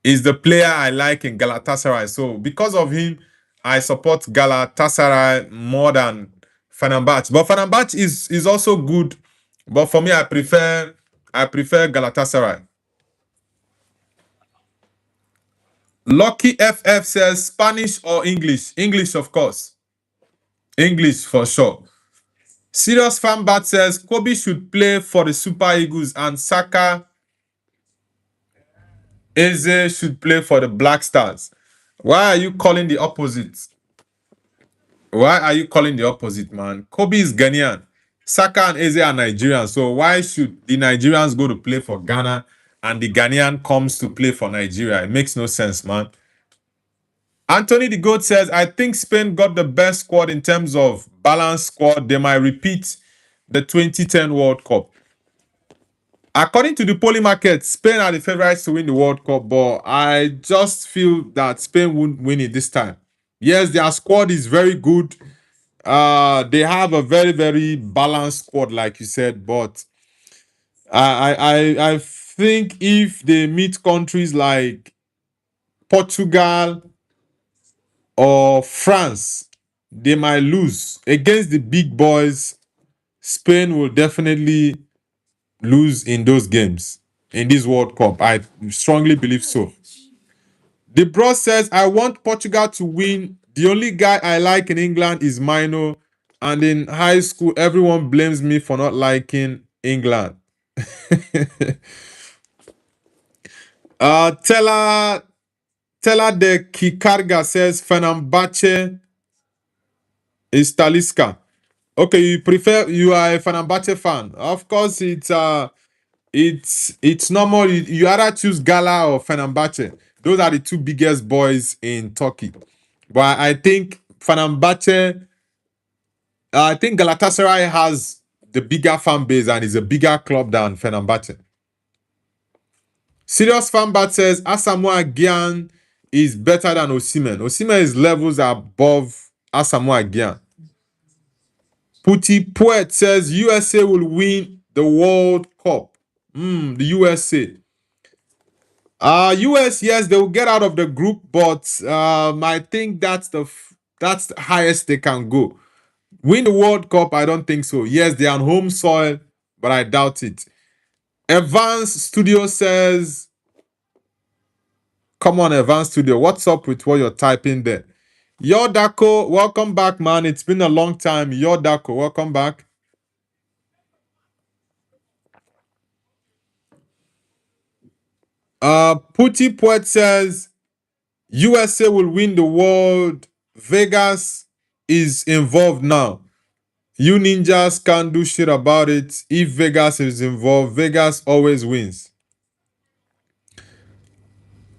[SPEAKER 1] the player I like in Galatasaray. So because of him, I support Galatasaray more than Fenerbahce. But Fenerbahce is also good. But for me, I prefer Galatasaray. Lucky FF says Spanish or English? English, of course. English for sure. Serious Fanbat says Kobe should play for the Super Eagles and Saka Eze should play for the Black Stars. Why are you calling the opposite? Why are you calling the opposite, man? Kobe is Ghanaian. Saka and Eze are Nigerian. So why should the Nigerians go to play for Ghana and the Ghanaian comes to play for Nigeria? It makes no sense, man. Anthony the Goat says, I think Spain got the best squad in terms of balanced squad. They might repeat the 2010 World Cup. According to the poly market, Spain are the favorites to win the World Cup, but I just feel that Spain won't win it this time. Yes, their squad is very good. They have a very, very balanced squad, like you said, but I think if they meet countries like Portugal or France, they might lose. Against the big boys, Spain will definitely lose in those games in this World Cup. I strongly believe so. The bro says, I want Portugal to win. The only guy I like in England is Mino. And in high school, everyone blames me for not liking England. Tella de Kikarga says, Fenerbahce is Talisca. Okay, you are a Fenerbahce fan. Of course, it's normal. You either choose Gala or Fenerbahce. Those are the two biggest boys in Turkey. But I think I think Galatasaray has the bigger fan base and is a bigger club than Fenerbahce. Serious Fanbat says Asamoah Gyan is better than Osimhen. Osimhen's levels are above Asamoah Gyan. Puti Poet says USA will win the World Cup. The USA. US, yes, they will get out of the group, but I think that's the highest they can go. Win the World Cup, I don't think so. Yes, they're on home soil, but I doubt it. Evans Studio says, come on, Evans Studio, what's up with what you're typing there? Yodako, welcome back, man. It's been a long time. Yodako, welcome back. Puti Poet says, USA will win the world. Vegas is involved now. You ninjas can't do shit about it. If Vegas is involved, Vegas always wins.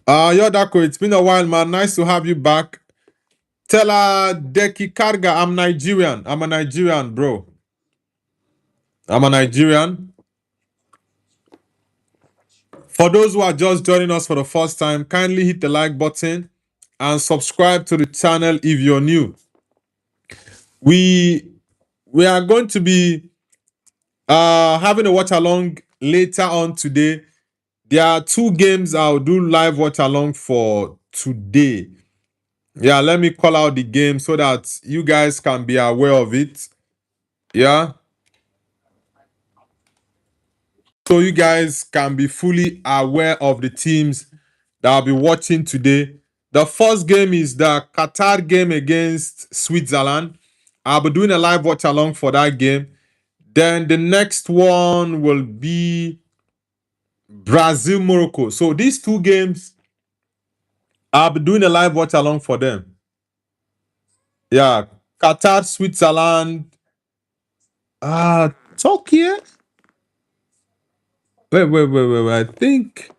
[SPEAKER 1] Yodako, it's been a while, man. Nice to have you back. Tella Deki Karga, I'm Nigerian. I'm a Nigerian, bro. I'm a Nigerian. For those who are just joining us for the first time, kindly hit the like button and subscribe to the channel if you're new. We are going to be having a watch along later on today. There are two games I'll do live watch along for today. Yeah, let me call out the game so that you guys can be aware of it. Yeah. So you guys can be fully aware of the teams that I'll be watching today. The first game is the Qatar game against Switzerland. I'll be doing a live watch along for that game. Then the next one will be Brazil Morocco. So these two games, I'll be doing a live watch along for them. Yeah, Qatar, Switzerland, Turkey. Wait. I think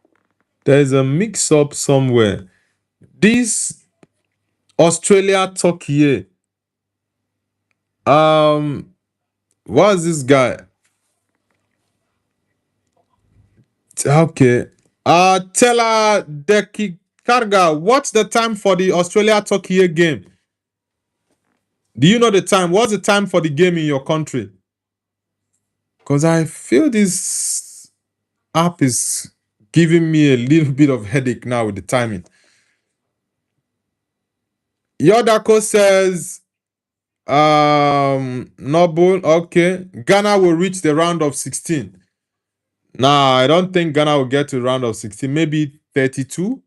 [SPEAKER 1] there's a mix-up somewhere. This Australia, Turkey. What's this guy? Okay. Tella Deki Karga, what's the time for the Australia Turkey game? Do you know the time? What's the time for the game in your country? Because I feel this app is giving me a little bit of headache now with the timing. Yodako says, Noble, okay. Ghana will reach the round of 16. Nah, I don't think Ghana will get to round of 16. Maybe 32.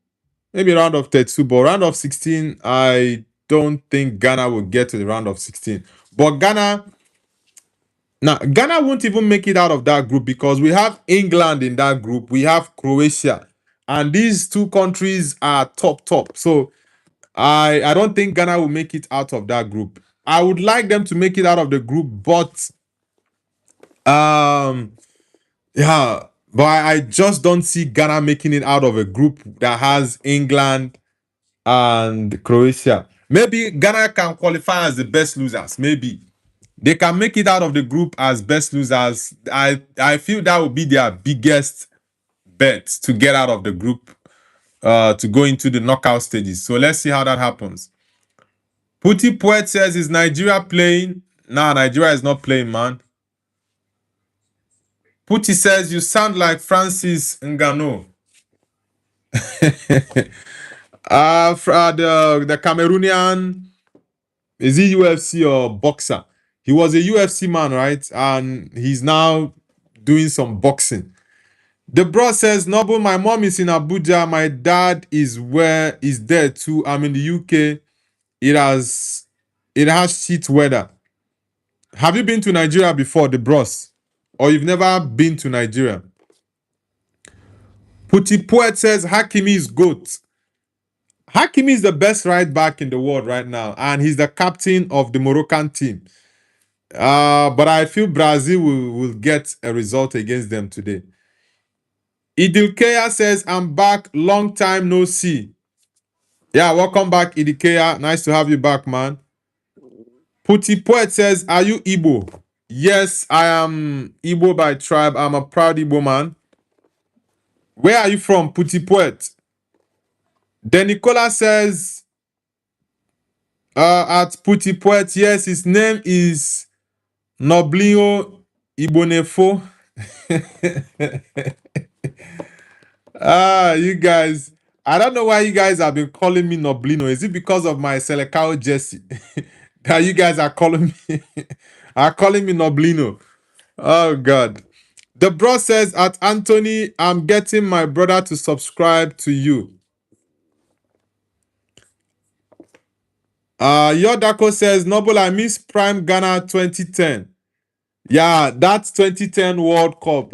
[SPEAKER 1] Maybe round of 32. But round of 16, I don't think Ghana will get to the round of 16. But Ghana won't even make it out of that group because we have England in that group. We have Croatia. And these two countries are top. So I don't think Ghana will make it out of that group. I would like them to make it out of the group, but I just don't see Ghana making it out of a group that has England and Croatia. Maybe Ghana can qualify as the best losers. Maybe they can make it out of the group as best losers. I feel that would be their biggest bet to get out of the group, to go into the knockout stages. So let's see how that happens. Puti Poet says, is Nigeria playing? Nah, Nigeria is not playing, man. Puti says, you sound like Francis Ngannou. The Cameroonian, is he UFC or boxer? He was a UFC man, right? And he's now doing some boxing. The bro says, Noble, my mom is in Abuja. My dad is there too. I'm in the UK. It has shit weather. Have you been to Nigeria before, the bros? Or you've never been to Nigeria? Puti Poet says, Hakimi is GOAT. Hakimi is the best right back in the world right now, and he's the captain of the Moroccan team. But I feel Brazil will get a result against them today. Idilkeya says, I'm back. Long time no see. Yeah, welcome back, Idilkeya. Nice to have you back, man. Puti Poet says, are you Igbo? Yes, I am Igbo by tribe. I'm a proud Igbo man. Where are you from, Puti Poet? Then Nicola says, at Puti Poet, yes, his name is Noblio Ibonefo. You guys, I don't know why you guys have been calling me Noblino. Is it because of my Selecao jersey that you guys are calling me Noblino? Oh God. The bro says, at Anthony, I'm getting my brother to subscribe to you. Yodako says, Noble, I miss Prime Ghana 2010. Yeah, that's 2010 World Cup.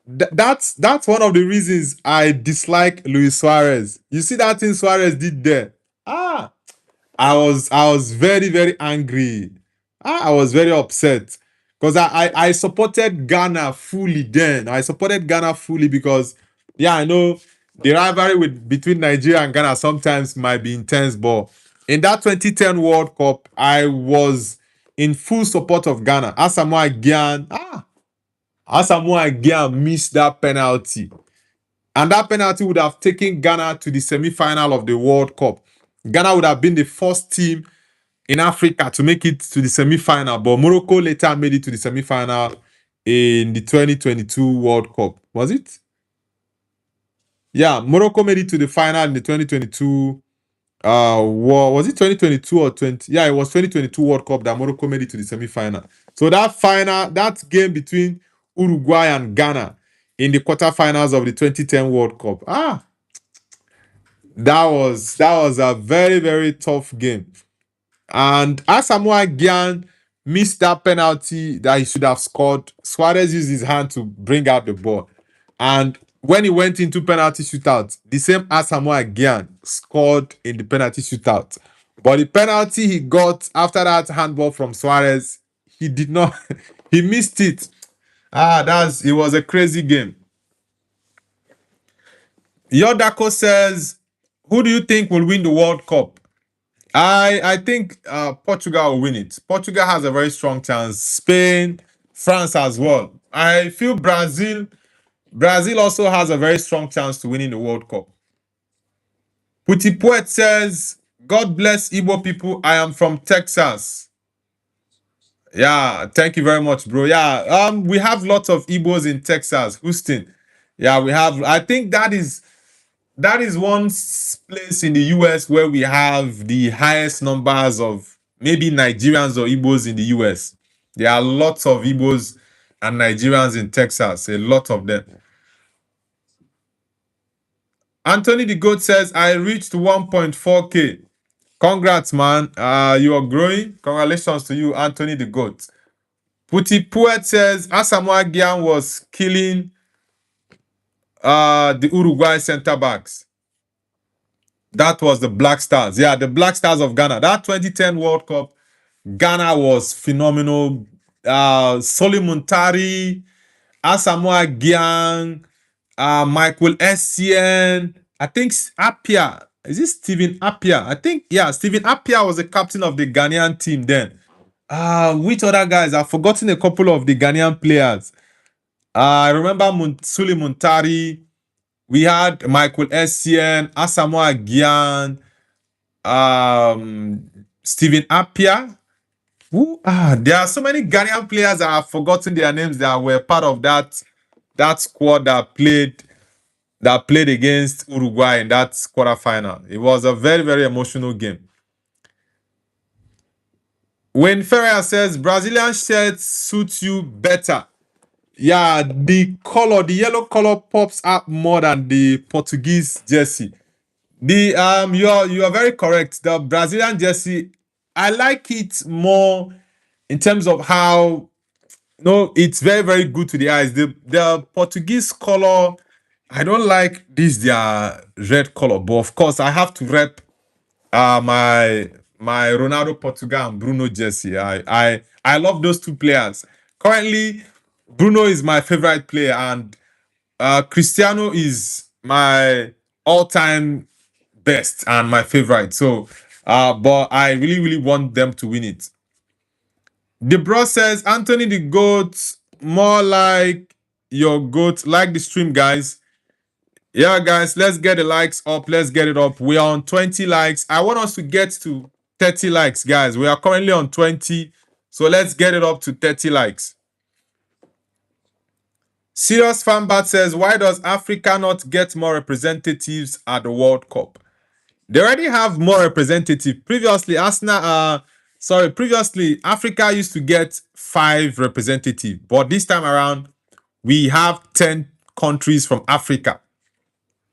[SPEAKER 1] That's one of the reasons I dislike Luis Suarez. You see that thing Suarez did there? I was very, very angry. I was very upset because I supported Ghana fully then. I supported Ghana fully because, yeah, I know the rivalry between Nigeria and Ghana sometimes might be intense, but in that 2010 World Cup, I was in full support of Ghana. Asamoah Gyan missed that penalty. And that penalty would have taken Ghana to the semi-final of the World Cup. Ghana would have been the first team in Africa to make it to the semi-final, but Morocco later made it to the semi-final in the 2022 World Cup. Was it? Yeah, Morocco made it to the final in the 2022. Was it 2022 or 20? Yeah, it was 2022 World Cup that Morocco made it to the semi-final. So that final, that game between Uruguay and Ghana in the quarterfinals of the 2010 World Cup. That was a very very tough game. And Asamoah Gyan missed that penalty that he should have scored. Suarez used his hand to bring out the ball. And when he went into penalty shootout, the same Asamoah Gyan scored in the penalty shootout. But the penalty he got after that handball from Suarez, he did not, he missed it. It was a crazy game. Yodako says, who do you think will win the World Cup? I think Portugal will win it. Portugal has a very strong chance. Spain, France as well. I feel Brazil also has a very strong chance to winning the World Cup. Puti Poet says, God bless Igbo people. I am from Texas. Yeah, thank you very much, bro. Yeah, we have lots of Igbos in Texas, Houston. Yeah, we have. I think that is one place in the US where we have the highest numbers of maybe Nigerians or Igbos in the US. There are lots of Igbos and Nigerians in Texas, a lot of them. Anthony the Goat says, I reached 1.4K. Congrats, man. You are growing. Congratulations to you, Anthony the Goat. Puti Poet says, Asamoah Gyan was killing the Uruguay center backs. That was the Black Stars. Yeah, the Black Stars of Ghana. That 2010 World Cup, Ghana was phenomenal. Soli Muntari, Asamoah Gyan, Michael Essien. I think Apia. Is this Stephen Apia? I think, yeah, Stephen Apia was the captain of the Ghanaian team then. Which other guys? I've forgotten a couple of the Ghanaian players. I remember Suli Muntari. We had Michael Essien, Asamoah Gyan, Stephen Apia. There are so many Ghanaian players that I've forgotten their names that were part of that squad that played against Uruguay in that quarterfinal. It was a very, very emotional game. When Ferrer says Brazilian shirts suits you better. Yeah, the yellow color pops up more than the Portuguese jersey. You are very correct. The Brazilian jersey, I like it more in terms of how no, it's very, very good to the eyes. The Portuguese color, I don't like this their red color, but of course I have to rep my Ronaldo Portugal and Bruno jersey. I love those two players. Currently, Bruno is my favorite player, and Cristiano is my all-time best and my favorite. So, but I really, really want them to win it. The bro says Anthony the goat, more like your goat. Like the stream, guys. Yeah, guys, let's get the likes up. Let's get it up. We are on 20 likes. I want us to get to 30 likes, guys. We are currently on 20. So let's get it up to 30 likes. Serious Fanbat says, why does Africa not get more representatives at the World Cup? They already have more representatives. Previously, Africa used to get 5 representatives. But this time around, we have 10 countries from Africa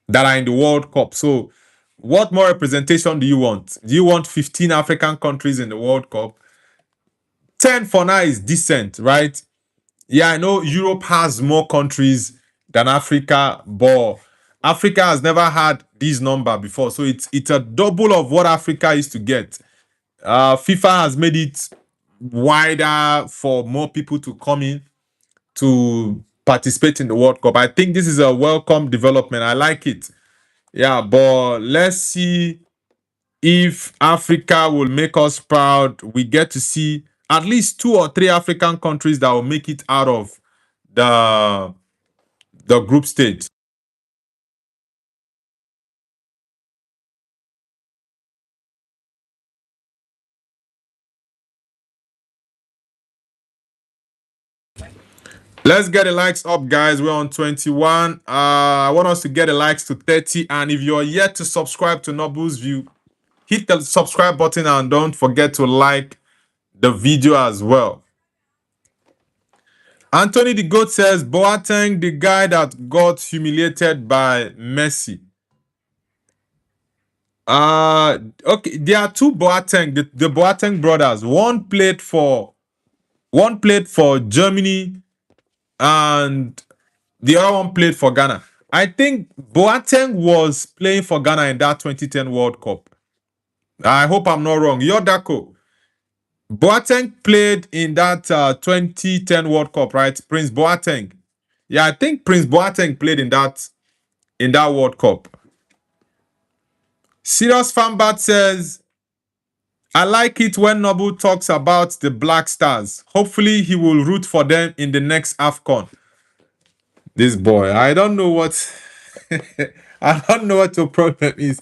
[SPEAKER 1] that are in the World Cup. So, what more representation do you want? Do you want 15 African countries in the World Cup? 10 for now is decent, right? Yeah, I know Europe has more countries than Africa, but Africa has never had this number before. So it's a double of what Africa used to get. FIFA has made it wider for more people to come in to participate in the World Cup. I think this is a welcome development. I like it. Yeah, but let's see if Africa will make us proud. We get to see at least 2 or 3 African countries that will make it out of the group stage. Let's get the likes up, guys. We're on 21. I want us to get the likes to 30. And if you're yet to subscribe to Noble's View, hit the subscribe button and don't forget to like the video as well. Anthony the Goat says, Boateng, the guy that got humiliated by Messi. Okay, there are two Boateng, the Boateng brothers. One played for Germany and the other one played for Ghana. I think Boateng was playing for Ghana in that 2010 World Cup. I hope I'm not wrong. Yodako. Boateng played in that 2010 World Cup, right? Prince Boateng. Yeah, I think Prince Boateng played in that World Cup. Serious Fanbat says, I like it when Noble talks about the Black Stars. Hopefully he will root for them in the next AFCON. This boy, I don't know what I don't know what your problem is.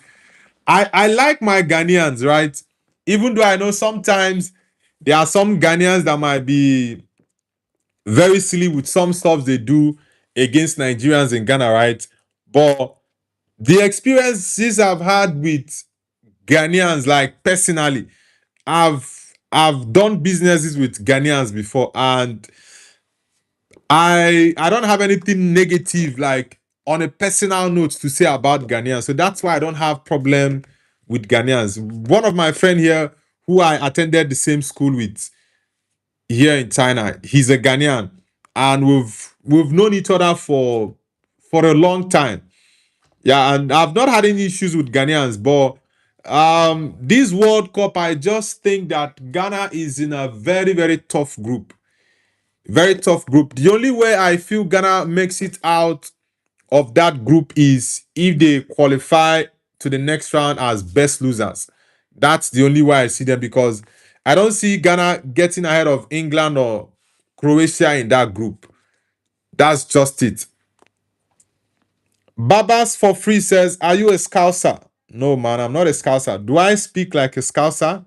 [SPEAKER 1] I like my Ghanaians, right? Even though I know sometimes there are some Ghanaians that might be very silly with some stuff they do against Nigerians in Ghana, right? But the experiences I've had with Ghanaians, like personally, I've done businesses with Ghanaians before, and I don't have anything negative like on a personal note to say about Ghanaians. So that's why I don't have problem with Ghanaians. One of my friend here who I attended the same school with here in China, he's a Ghanaian, and we've known each other for a long time. Yeah, and I've not had any issues with Ghanaians, but this World Cup, I just think that Ghana is in a very, very tough group. Very tough group. The only way I feel Ghana makes it out of that group is if they qualify to the next round as best losers. That's the only way I see them, because I don't see Ghana getting ahead of England or Croatia in that group. That's just it. Babas for free says, are you a Scouser? No, man, I'm not a Scouser. Do I speak like a Scouser?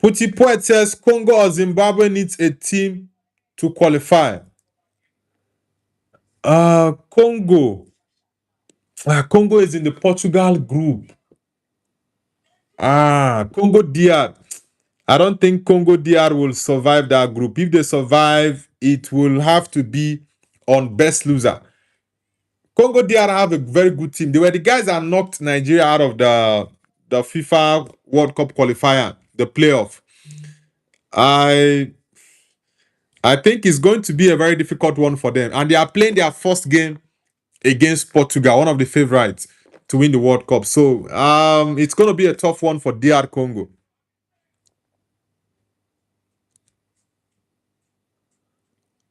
[SPEAKER 1] Puti Poet says, Congo or Zimbabwe needs a team to qualify. Congo. Congo is in the Portugal group. Congo DR. I don't think Congo DR will survive that group. If they survive, it will have to be on best loser. Congo DR have a very good team. They were the guys that knocked Nigeria out of the FIFA World Cup qualifier, the playoff. I think it's going to be a very difficult one for them. And they are playing their first game against Portugal, one of the favorites to win the World Cup. So it's going to be a tough one for DR Congo.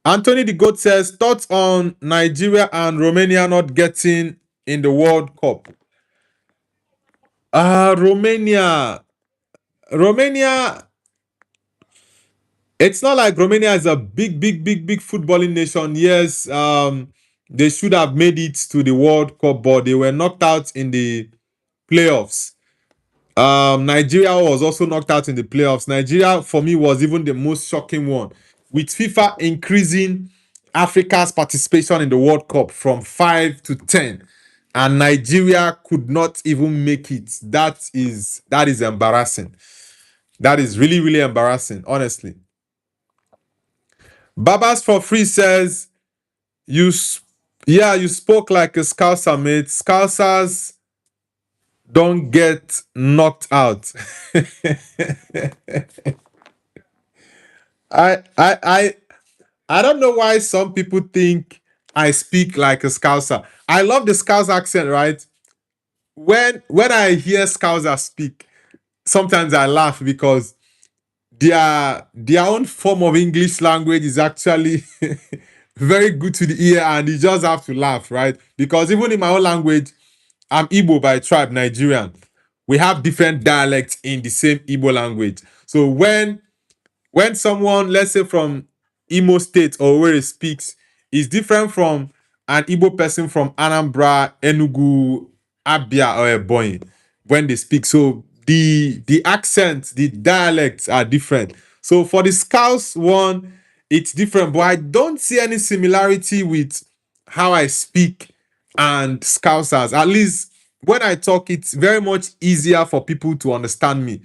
[SPEAKER 1] Anthony the Goat says, thoughts on Nigeria and Romania not getting in the World Cup? Romania. It's not like Romania is a big footballing nation. Yes, they should have made it to the World Cup, but they were knocked out in the playoffs. Nigeria was also knocked out in the playoffs. Nigeria, for me, was even the most shocking one, with FIFA increasing Africa's participation in the World Cup from 5 to 10, and Nigeria could not even make it. That is embarrassing. That is really embarrassing, honestly. Babas for free says, you spoke like a Scouser, mate. Scousers don't get knocked out. I don't know why some people think I speak like a Scouser. I love the Scouse accent, right? When I hear Scouser speak, sometimes I laugh because their own form of English language is actually very good to the ear, and you just have to laugh, right? Because even in my own language, I'm Igbo by tribe, Nigerian. We have different dialects in the same Igbo language. So when someone, let's say from Imo State or where it speaks, is different from an Igbo person from Anambra, Enugu, Abia, or Ebonyi. when they speak. So the accents, the dialects are different. So for the Scouse one, it's different, but I don't see any similarity with how I speak and Scousers. At least when I talk, it's very much easier for people to understand me.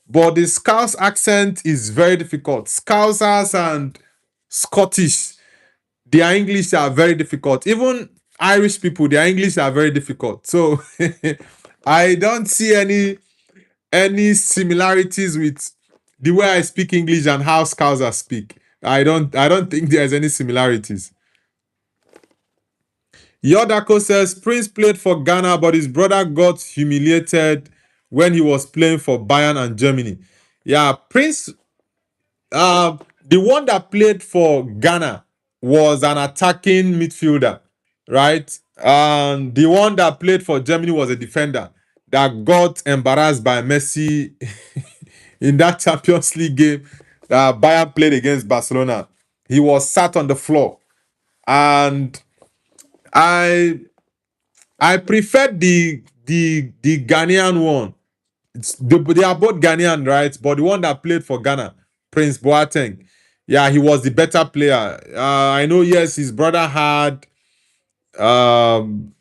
[SPEAKER 1] But the Scouse accent is very difficult. Scousers and Scottish, their English are very difficult. Even Irish people, their English are very difficult. So I don't see any similarities with the way I speak English and how Scousers speak. I don't think there's any similarities. Yodako says Prince played for Ghana, but his brother got humiliated when he was playing for Bayern and Germany. Yeah, Prince, the one that played for Ghana was an attacking midfielder, right? And the one that played for Germany was a defender that got embarrassed by Messi in that Champions League game that Bayern played against Barcelona. He was sat on the floor, and I I prefer the Ghanaian one. They are both Ghanaian, right? But the one that played for Ghana, Prince Boateng, yeah, he was the better player. I know, yes, his brother had um,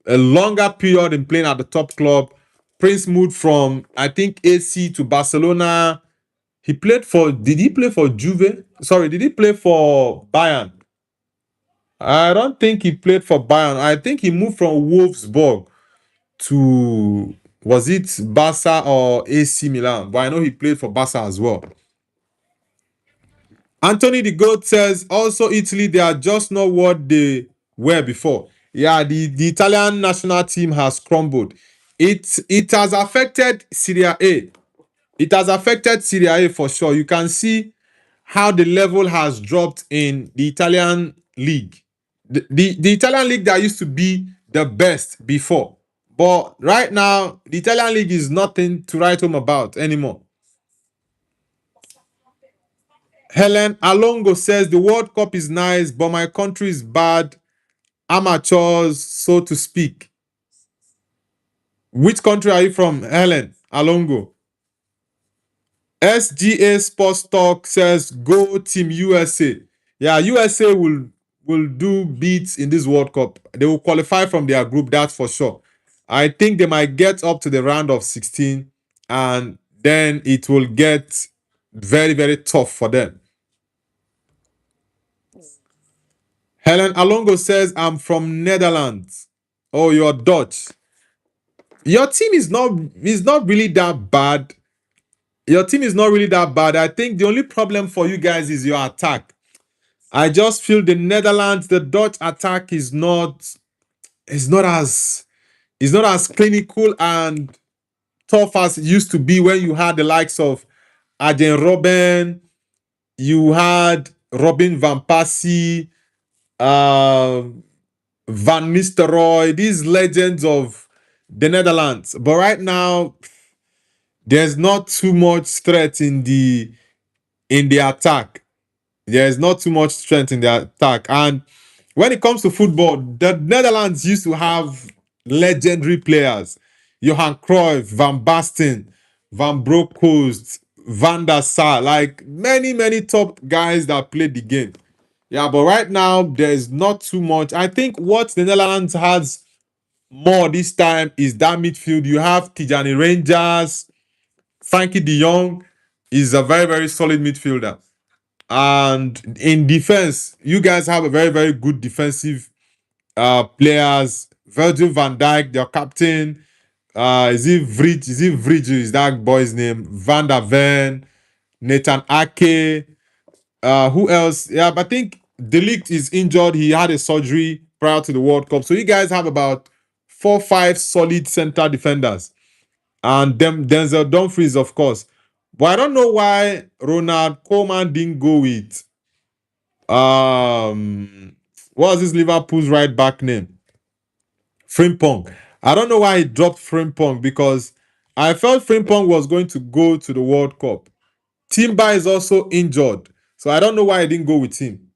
[SPEAKER 1] a longer period in playing at the top club. Prince moved from, I think, AC to Barcelona. He played for, did he play for Juve? Sorry, did he play for Bayern? I don't think he played for Bayern. I think he moved from Wolfsburg to, was it Barca or AC Milan? But I know he played for Barca as well. Anthony the Goat says also Italy, they are just not what they were before. Yeah, the Italian national team has crumbled. It has affected Serie A. It has affected Serie A for sure. You can see how the level has dropped in the Italian league. The Italian league that used to be the best before. But right now, the Italian league is nothing to write home about anymore. Helen Alongo says the World Cup is nice, but my country is bad. Amateurs, so to speak. Which country are you from, Helen Alongo? SGA Sports Talk says go Team USA. Yeah, USA will do beats in this World Cup. They will qualify from their group, that's for sure. I think they might get up to the round of 16, and then it will get very, very tough for them. Helen Alongo says, I'm from Netherlands. Oh, you're Dutch. Your team is not really that bad. Your team is not really that bad. I think the only problem for you guys is your attack. I just feel the Netherlands, the Dutch attack is not as clinical and tough as it used to be when you had the likes of Arjen Robben, you had Robin van Persie, Van Nistelrooy, these legends of the Netherlands. But right now, there's not too much threat in the attack. There's not too much strength in the attack. And when it comes to football, the Netherlands used to have legendary players. Johan Cruyff, Van Basten, Van Bronckhorst, Van der Sar, like many, many top guys that played the game. Yeah, but right now, there's not too much. I think what the Netherlands has more this time is that midfield. You have Tijani Rangers, Frankie de Jong is a very, very solid midfielder. And in defense, you guys have a very, very good defensive players. Virgil van Dijk, your captain. Is it Vrij? Is that boy's name? Van der Ven, Nathan Ake. Who else? Yeah, but I think Delict is injured. He had a surgery prior to the World Cup. So you guys have about 4, 5 solid center defenders. And them Denzel Dumfries, of course. But I don't know why Ronald Koeman didn't go with what was this Liverpool's right back name? Frimpong. I don't know why he dropped Frimpong because I felt Frimpong was going to go to the World Cup. Timber is also injured. So I don't know why I didn't go with him.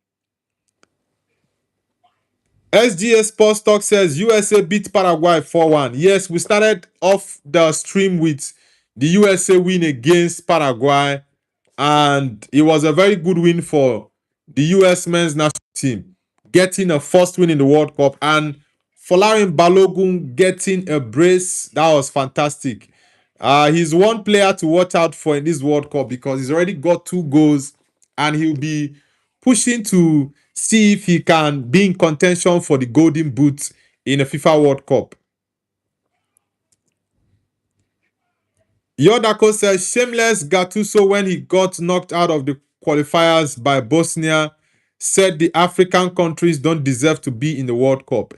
[SPEAKER 1] SGS Sports Talk says USA beat Paraguay 4-1. Yes, we started off the stream with the USA win against Paraguay, and it was a very good win for the US men's national team, getting a first win in the World Cup, and Folarin Balogun getting a brace. That was fantastic. He's one player to watch out for in this World Cup because he's already got 2 goals, and he'll be pushing to see if he can be in contention for the Golden Boot in the FIFA World Cup. Yodako says, shameless Gattuso, when he got knocked out of the qualifiers by Bosnia, said the African countries don't deserve to be in the World Cup.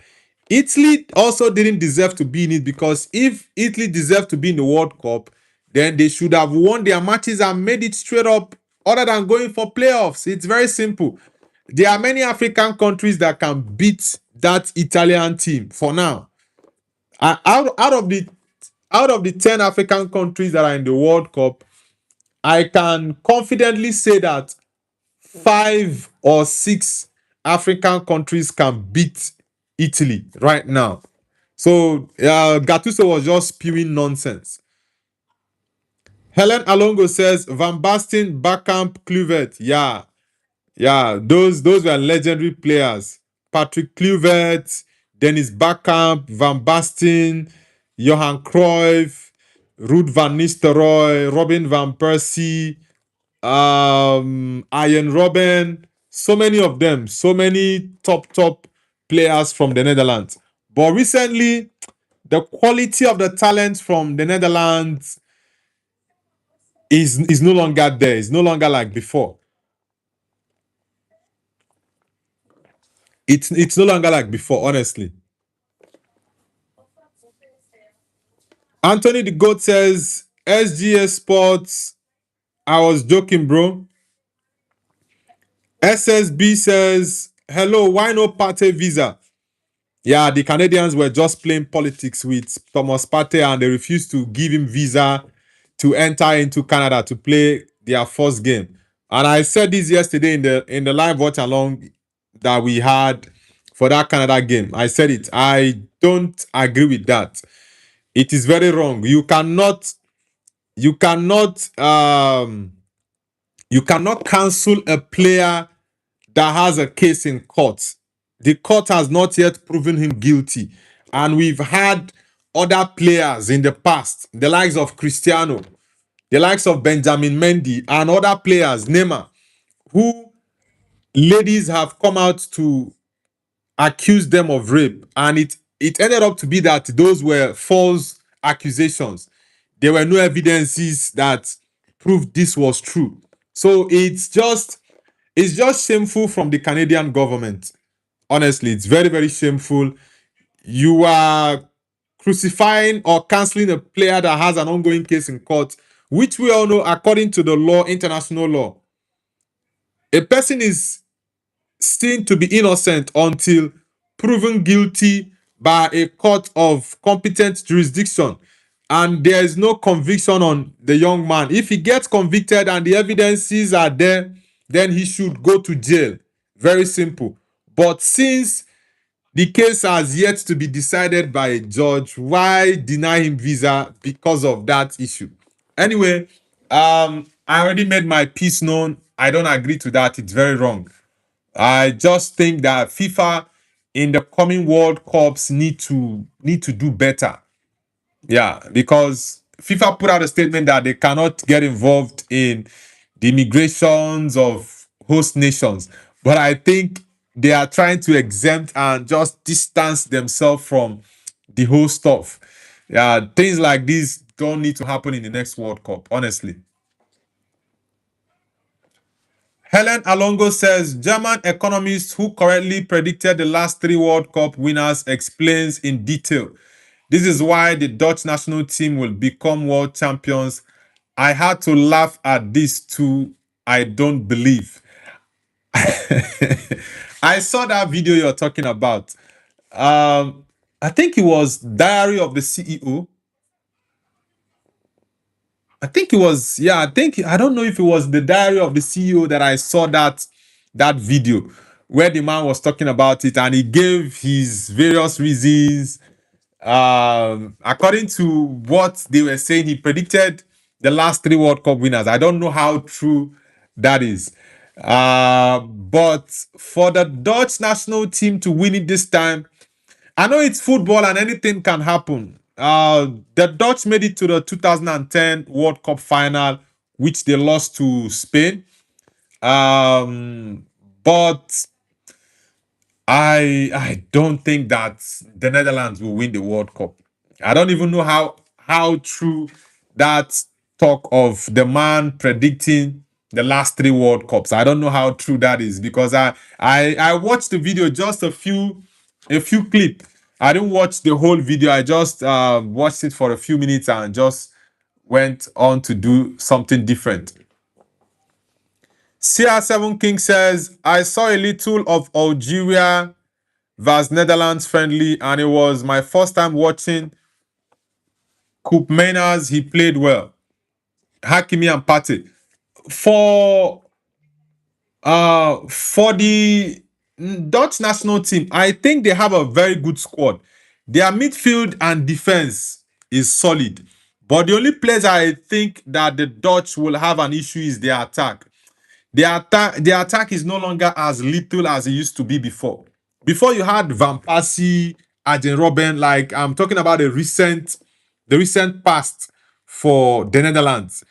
[SPEAKER 1] Italy also didn't deserve to be in it, because if Italy deserved to be in the World Cup, then they should have won their matches and made it straight up, other than going for playoffs. It's very simple. There are many African countries that can beat that Italian team for now. Out of the 10 African countries that are in the World Cup, I can confidently say that 5 or 6 African countries can beat Italy right now. So Gattuso was just spewing nonsense. Helen Alongo says Van Basten, Bergkamp, Kluivert. Yeah, those were legendary players. Patrick Kluivert, Dennis Bergkamp, Van Basten, Johan Cruyff, Ruud van Nistelrooy, Robin van Persie, Arjen Robben. So many of them, so many top players from the Netherlands. But recently, the quality of the talent from the Netherlands is no longer there. It's no longer like before. It's no longer like before, honestly. Anthony the Goat says, SGS Sports, I was joking, bro. SSB says, hello, why no Partey visa? Yeah, the Canadians were just playing politics with Thomas Partey, and they refused to give him visa to enter into Canada to play their first game. And I said this yesterday in the live watch along that we had for that Canada game. I said it. I don't agree with that. It is very wrong. You cannot cancel a player that has a case in court. The court has not yet proven him guilty. And we've had other players in the past, the likes of Cristiano, the likes of Benjamin Mendy, and other players, Neymar, who ladies have come out to accuse them of rape. And it ended up to be that those were false accusations. There were no evidences that proved this was true. So it's just shameful from the Canadian government. Honestly, it's very shameful. You are crucifying or canceling a player that has an ongoing case in court, which we all know, according to the law, international law, a person is seen to be innocent until proven guilty by a court of competent jurisdiction, and there is no conviction on the young man. If he gets convicted and the evidences are there, then he should go to jail. Very simple. But since the case has yet to be decided by a judge, why deny him visa because of that issue? Anyway, I already made my piece known. I don't agree to that. It's very wrong. I just think that FIFA in the coming World Cups need to do better. Yeah, because FIFA put out a statement that they cannot get involved in the immigrations of host nations. But I think they are trying to exempt and just distance themselves from the whole stuff. Yeah, things like this don't need to happen in the next World Cup, honestly. Helen Alongo says, German economist who correctly predicted the last 3 World Cup winners explains in detail. This is why the Dutch national team will become world champions. I had to laugh at this too. I don't believe. I saw that video you're talking about. I think it was Diary of the CEO. I think it was, yeah, I don't know if it was the Diary of the CEO that I saw that video. where the man was talking about it, and he gave his various reasons. According to what they were saying, he predicted the last three World Cup winners. I don't know how true that is. But for the Dutch national team to win it this time, I know it's football and anything can happen. The Dutch made it to the 2010 World Cup final, which they lost to Spain. But I don't think that the Netherlands will win the World Cup. I don't even know how true that talk of the man predicting the last three World Cups. I don't know how true that is because I watched the video, just a few clip. I didn't watch the whole video. I just watched it for a few minutes and just went on to do something different. CR7 King says, I saw a little of Algeria vs Netherlands friendly, and it was my first time watching Koopmeiners. He played well. Hakimi and Pate. For the Dutch national team, I think they have a very good squad. Their midfield and defense is solid. But the only place I think that the Dutch will have an issue is their attack. Their attack is no longer as little as it used to be before. Before you had Van Persie, Arjen Robben, like I'm talking about the recent past for the Netherlands.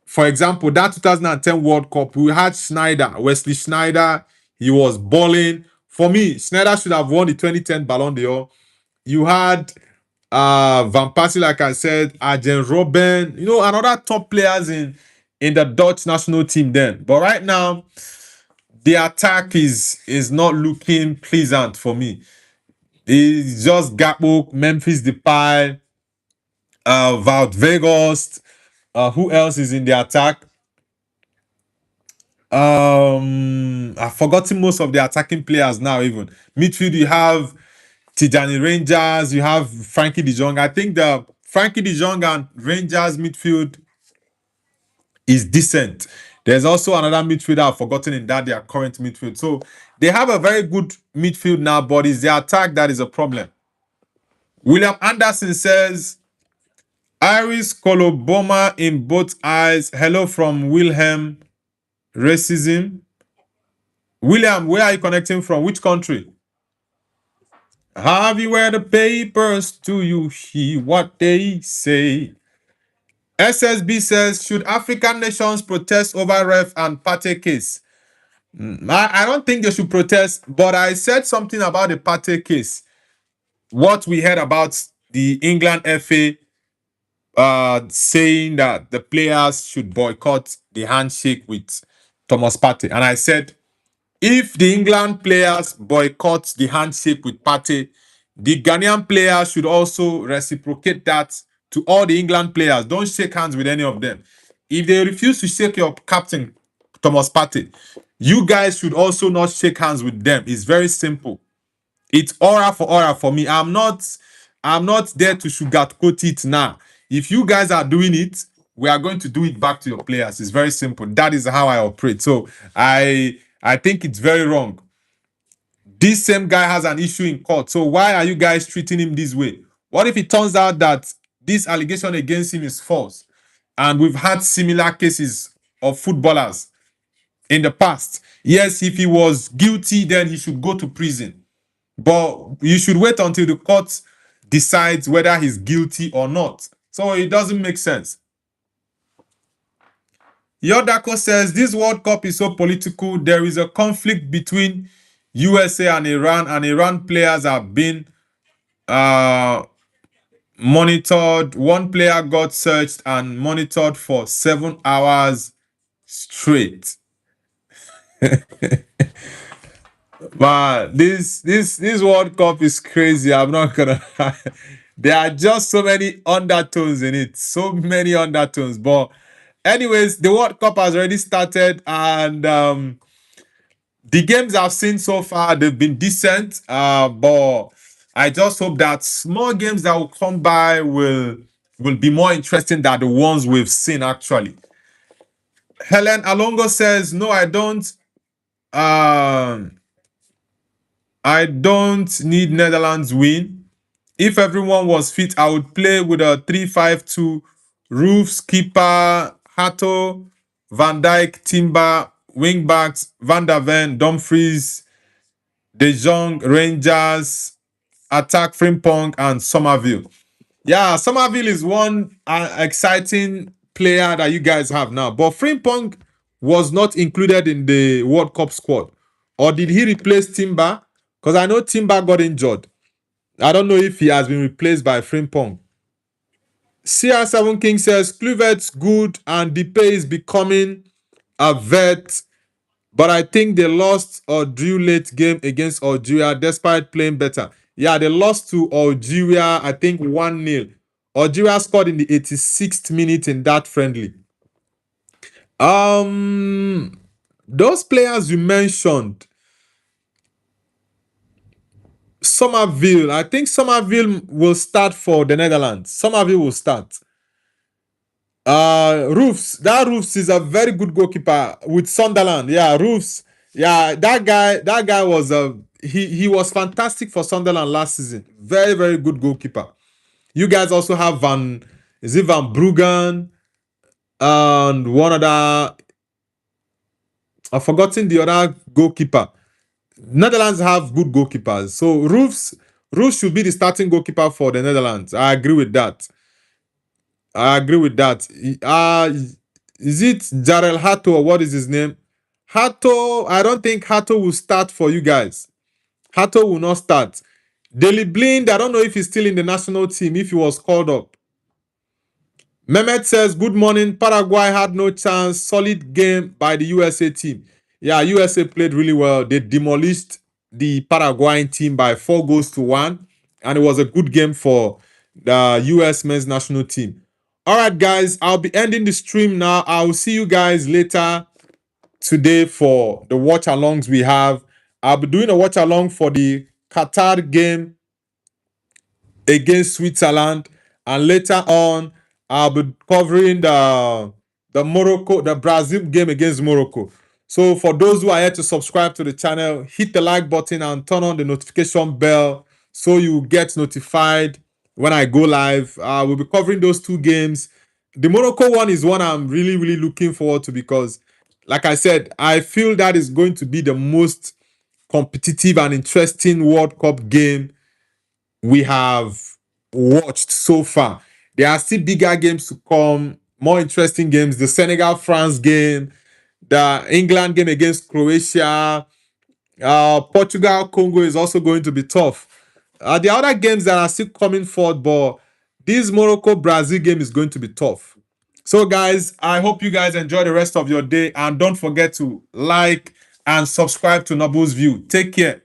[SPEAKER 1] For example, that 2010 World Cup, we had Wesley Schneider. He was balling. For me, Schneider should have won the 2010 Ballon d'Or. You had Van Persie, like I said, Arjen Robben, and other top players in the Dutch national team then. But right now, the attack is not looking pleasant for me. It's just Gakpo, Memphis Depay, Wout Vegas. Who else is in the attack? I've forgotten most of the attacking players now. Even midfield, you have Tijani Rangers, you have Frankie De Jong. I think the Frankie De Jong and Rangers midfield is decent. There's also another midfielder I've forgotten in that their current midfield. So they have a very good midfield now, but it's the attack that is a problem. William Anderson says, Iris Koloboma in both eyes. Hello from Wilhelm. Racism. William, where are you connecting from? Which country? Have you read the papers? Do you hear what they say? SSB says, should African nations protest over ref and Partey case? I don't think they should protest, but I said something about the Partey case. What we heard about the England FA saying that the players should boycott the handshake with Thomas Partey. And I said, if the England players boycott the handshake with Partey, the Ghanaian players should also reciprocate that to all the England players. Don't shake hands with any of them. If they refuse to shake your captain, Thomas Partey, you guys should also not shake hands with them. It's very simple. It's aura for aura for me. I'm not there to sugarcoat it now. If you guys are doing it, we are going to do it back to your players. It's very simple. That is how I operate. So I think it's very wrong. This same guy has an issue in court. So why are you guys treating him this way? What if it turns out that this allegation against him is false? And we've had similar cases of footballers in the past. Yes, if he was guilty, then he should go to prison. But you should wait until the court decides whether he's guilty or not. So it doesn't make sense. Yodako says, this World Cup is so political. There is a conflict between USA and Iran players have been monitored. One player got searched and monitored for 7 hours straight. But this World Cup is crazy. I'm not gonna. There are just so many undertones in it. So many undertones. But anyways, the World Cup has already started, and the games I've seen so far, they've been decent. But I just hope that small games that will come by will be more interesting than the ones we've seen actually. Helen Alongo says, no, I don't. I don't need Netherlands win. If everyone was fit, I would play with a 3-5-2. Roofs, keeper, Hato, Van Dijk, Timber, wingbacks, Van der Ven, Dumfries, De Jong, Rangers, attack Frimpong, and Somerville. Yeah, Somerville is one exciting player that you guys have now. But Frimpong was not included in the World Cup squad. Or did he replace Timber? Because I know Timber got injured. I don't know if he has been replaced by Frimpong. CR7 King says, Kluivert's good and Depay is becoming a vet. But I think they lost or drew late game against Algeria despite playing better. Yeah, they lost to Algeria, I think 1-0. Algeria scored in the 86th minute in that friendly. Those players you mentioned, Somerville, I think Somerville will start for the Netherlands. Somerville will start. Roofs is a very good goalkeeper with Sunderland. Yeah, Roofs. Yeah, that guy was he was fantastic for Sunderland last season. Very, very good goalkeeper. You guys also have Van Bruggen and one other. I've forgotten the other goalkeeper. Netherlands have good goalkeepers. So Roofs should be the starting goalkeeper for the Netherlands. I agree with that. Is it Jarel Hato or what is his name? Hato, I don't think Hato will start for you guys. Hato will not start. Daley Blind, I don't know if he's still in the national team, if he was called up. Mehmet says, good morning. Paraguay had no chance. Solid game by the USA team. Yeah, USA played really well. They demolished the Paraguayan team by 4-1. And it was a good game for the US men's national team. All right, guys, I'll be ending the stream now. I'll see you guys later today for the watch-alongs we have. I'll be doing a watch-along for the Qatar game against Switzerland. And later on, I'll be covering the Brazil game against Morocco. So for those who are here to subscribe to the channel, hit the like button and turn on the notification bell so you get notified when I go live. We'll be covering those two games. The Morocco one is one I'm really, really looking forward to because, like I said, I feel that is going to be the most competitive and interesting World Cup game we have watched so far. There are still bigger games to come, more interesting games. The Senegal-France game, the England game against Croatia, Portugal-Congo is also going to be tough. The other games that are still coming forward, but this Morocco-Brazil game is going to be tough. So, guys, I hope you guys enjoy the rest of your day. And don't forget to like and subscribe to Noble's View. Take care.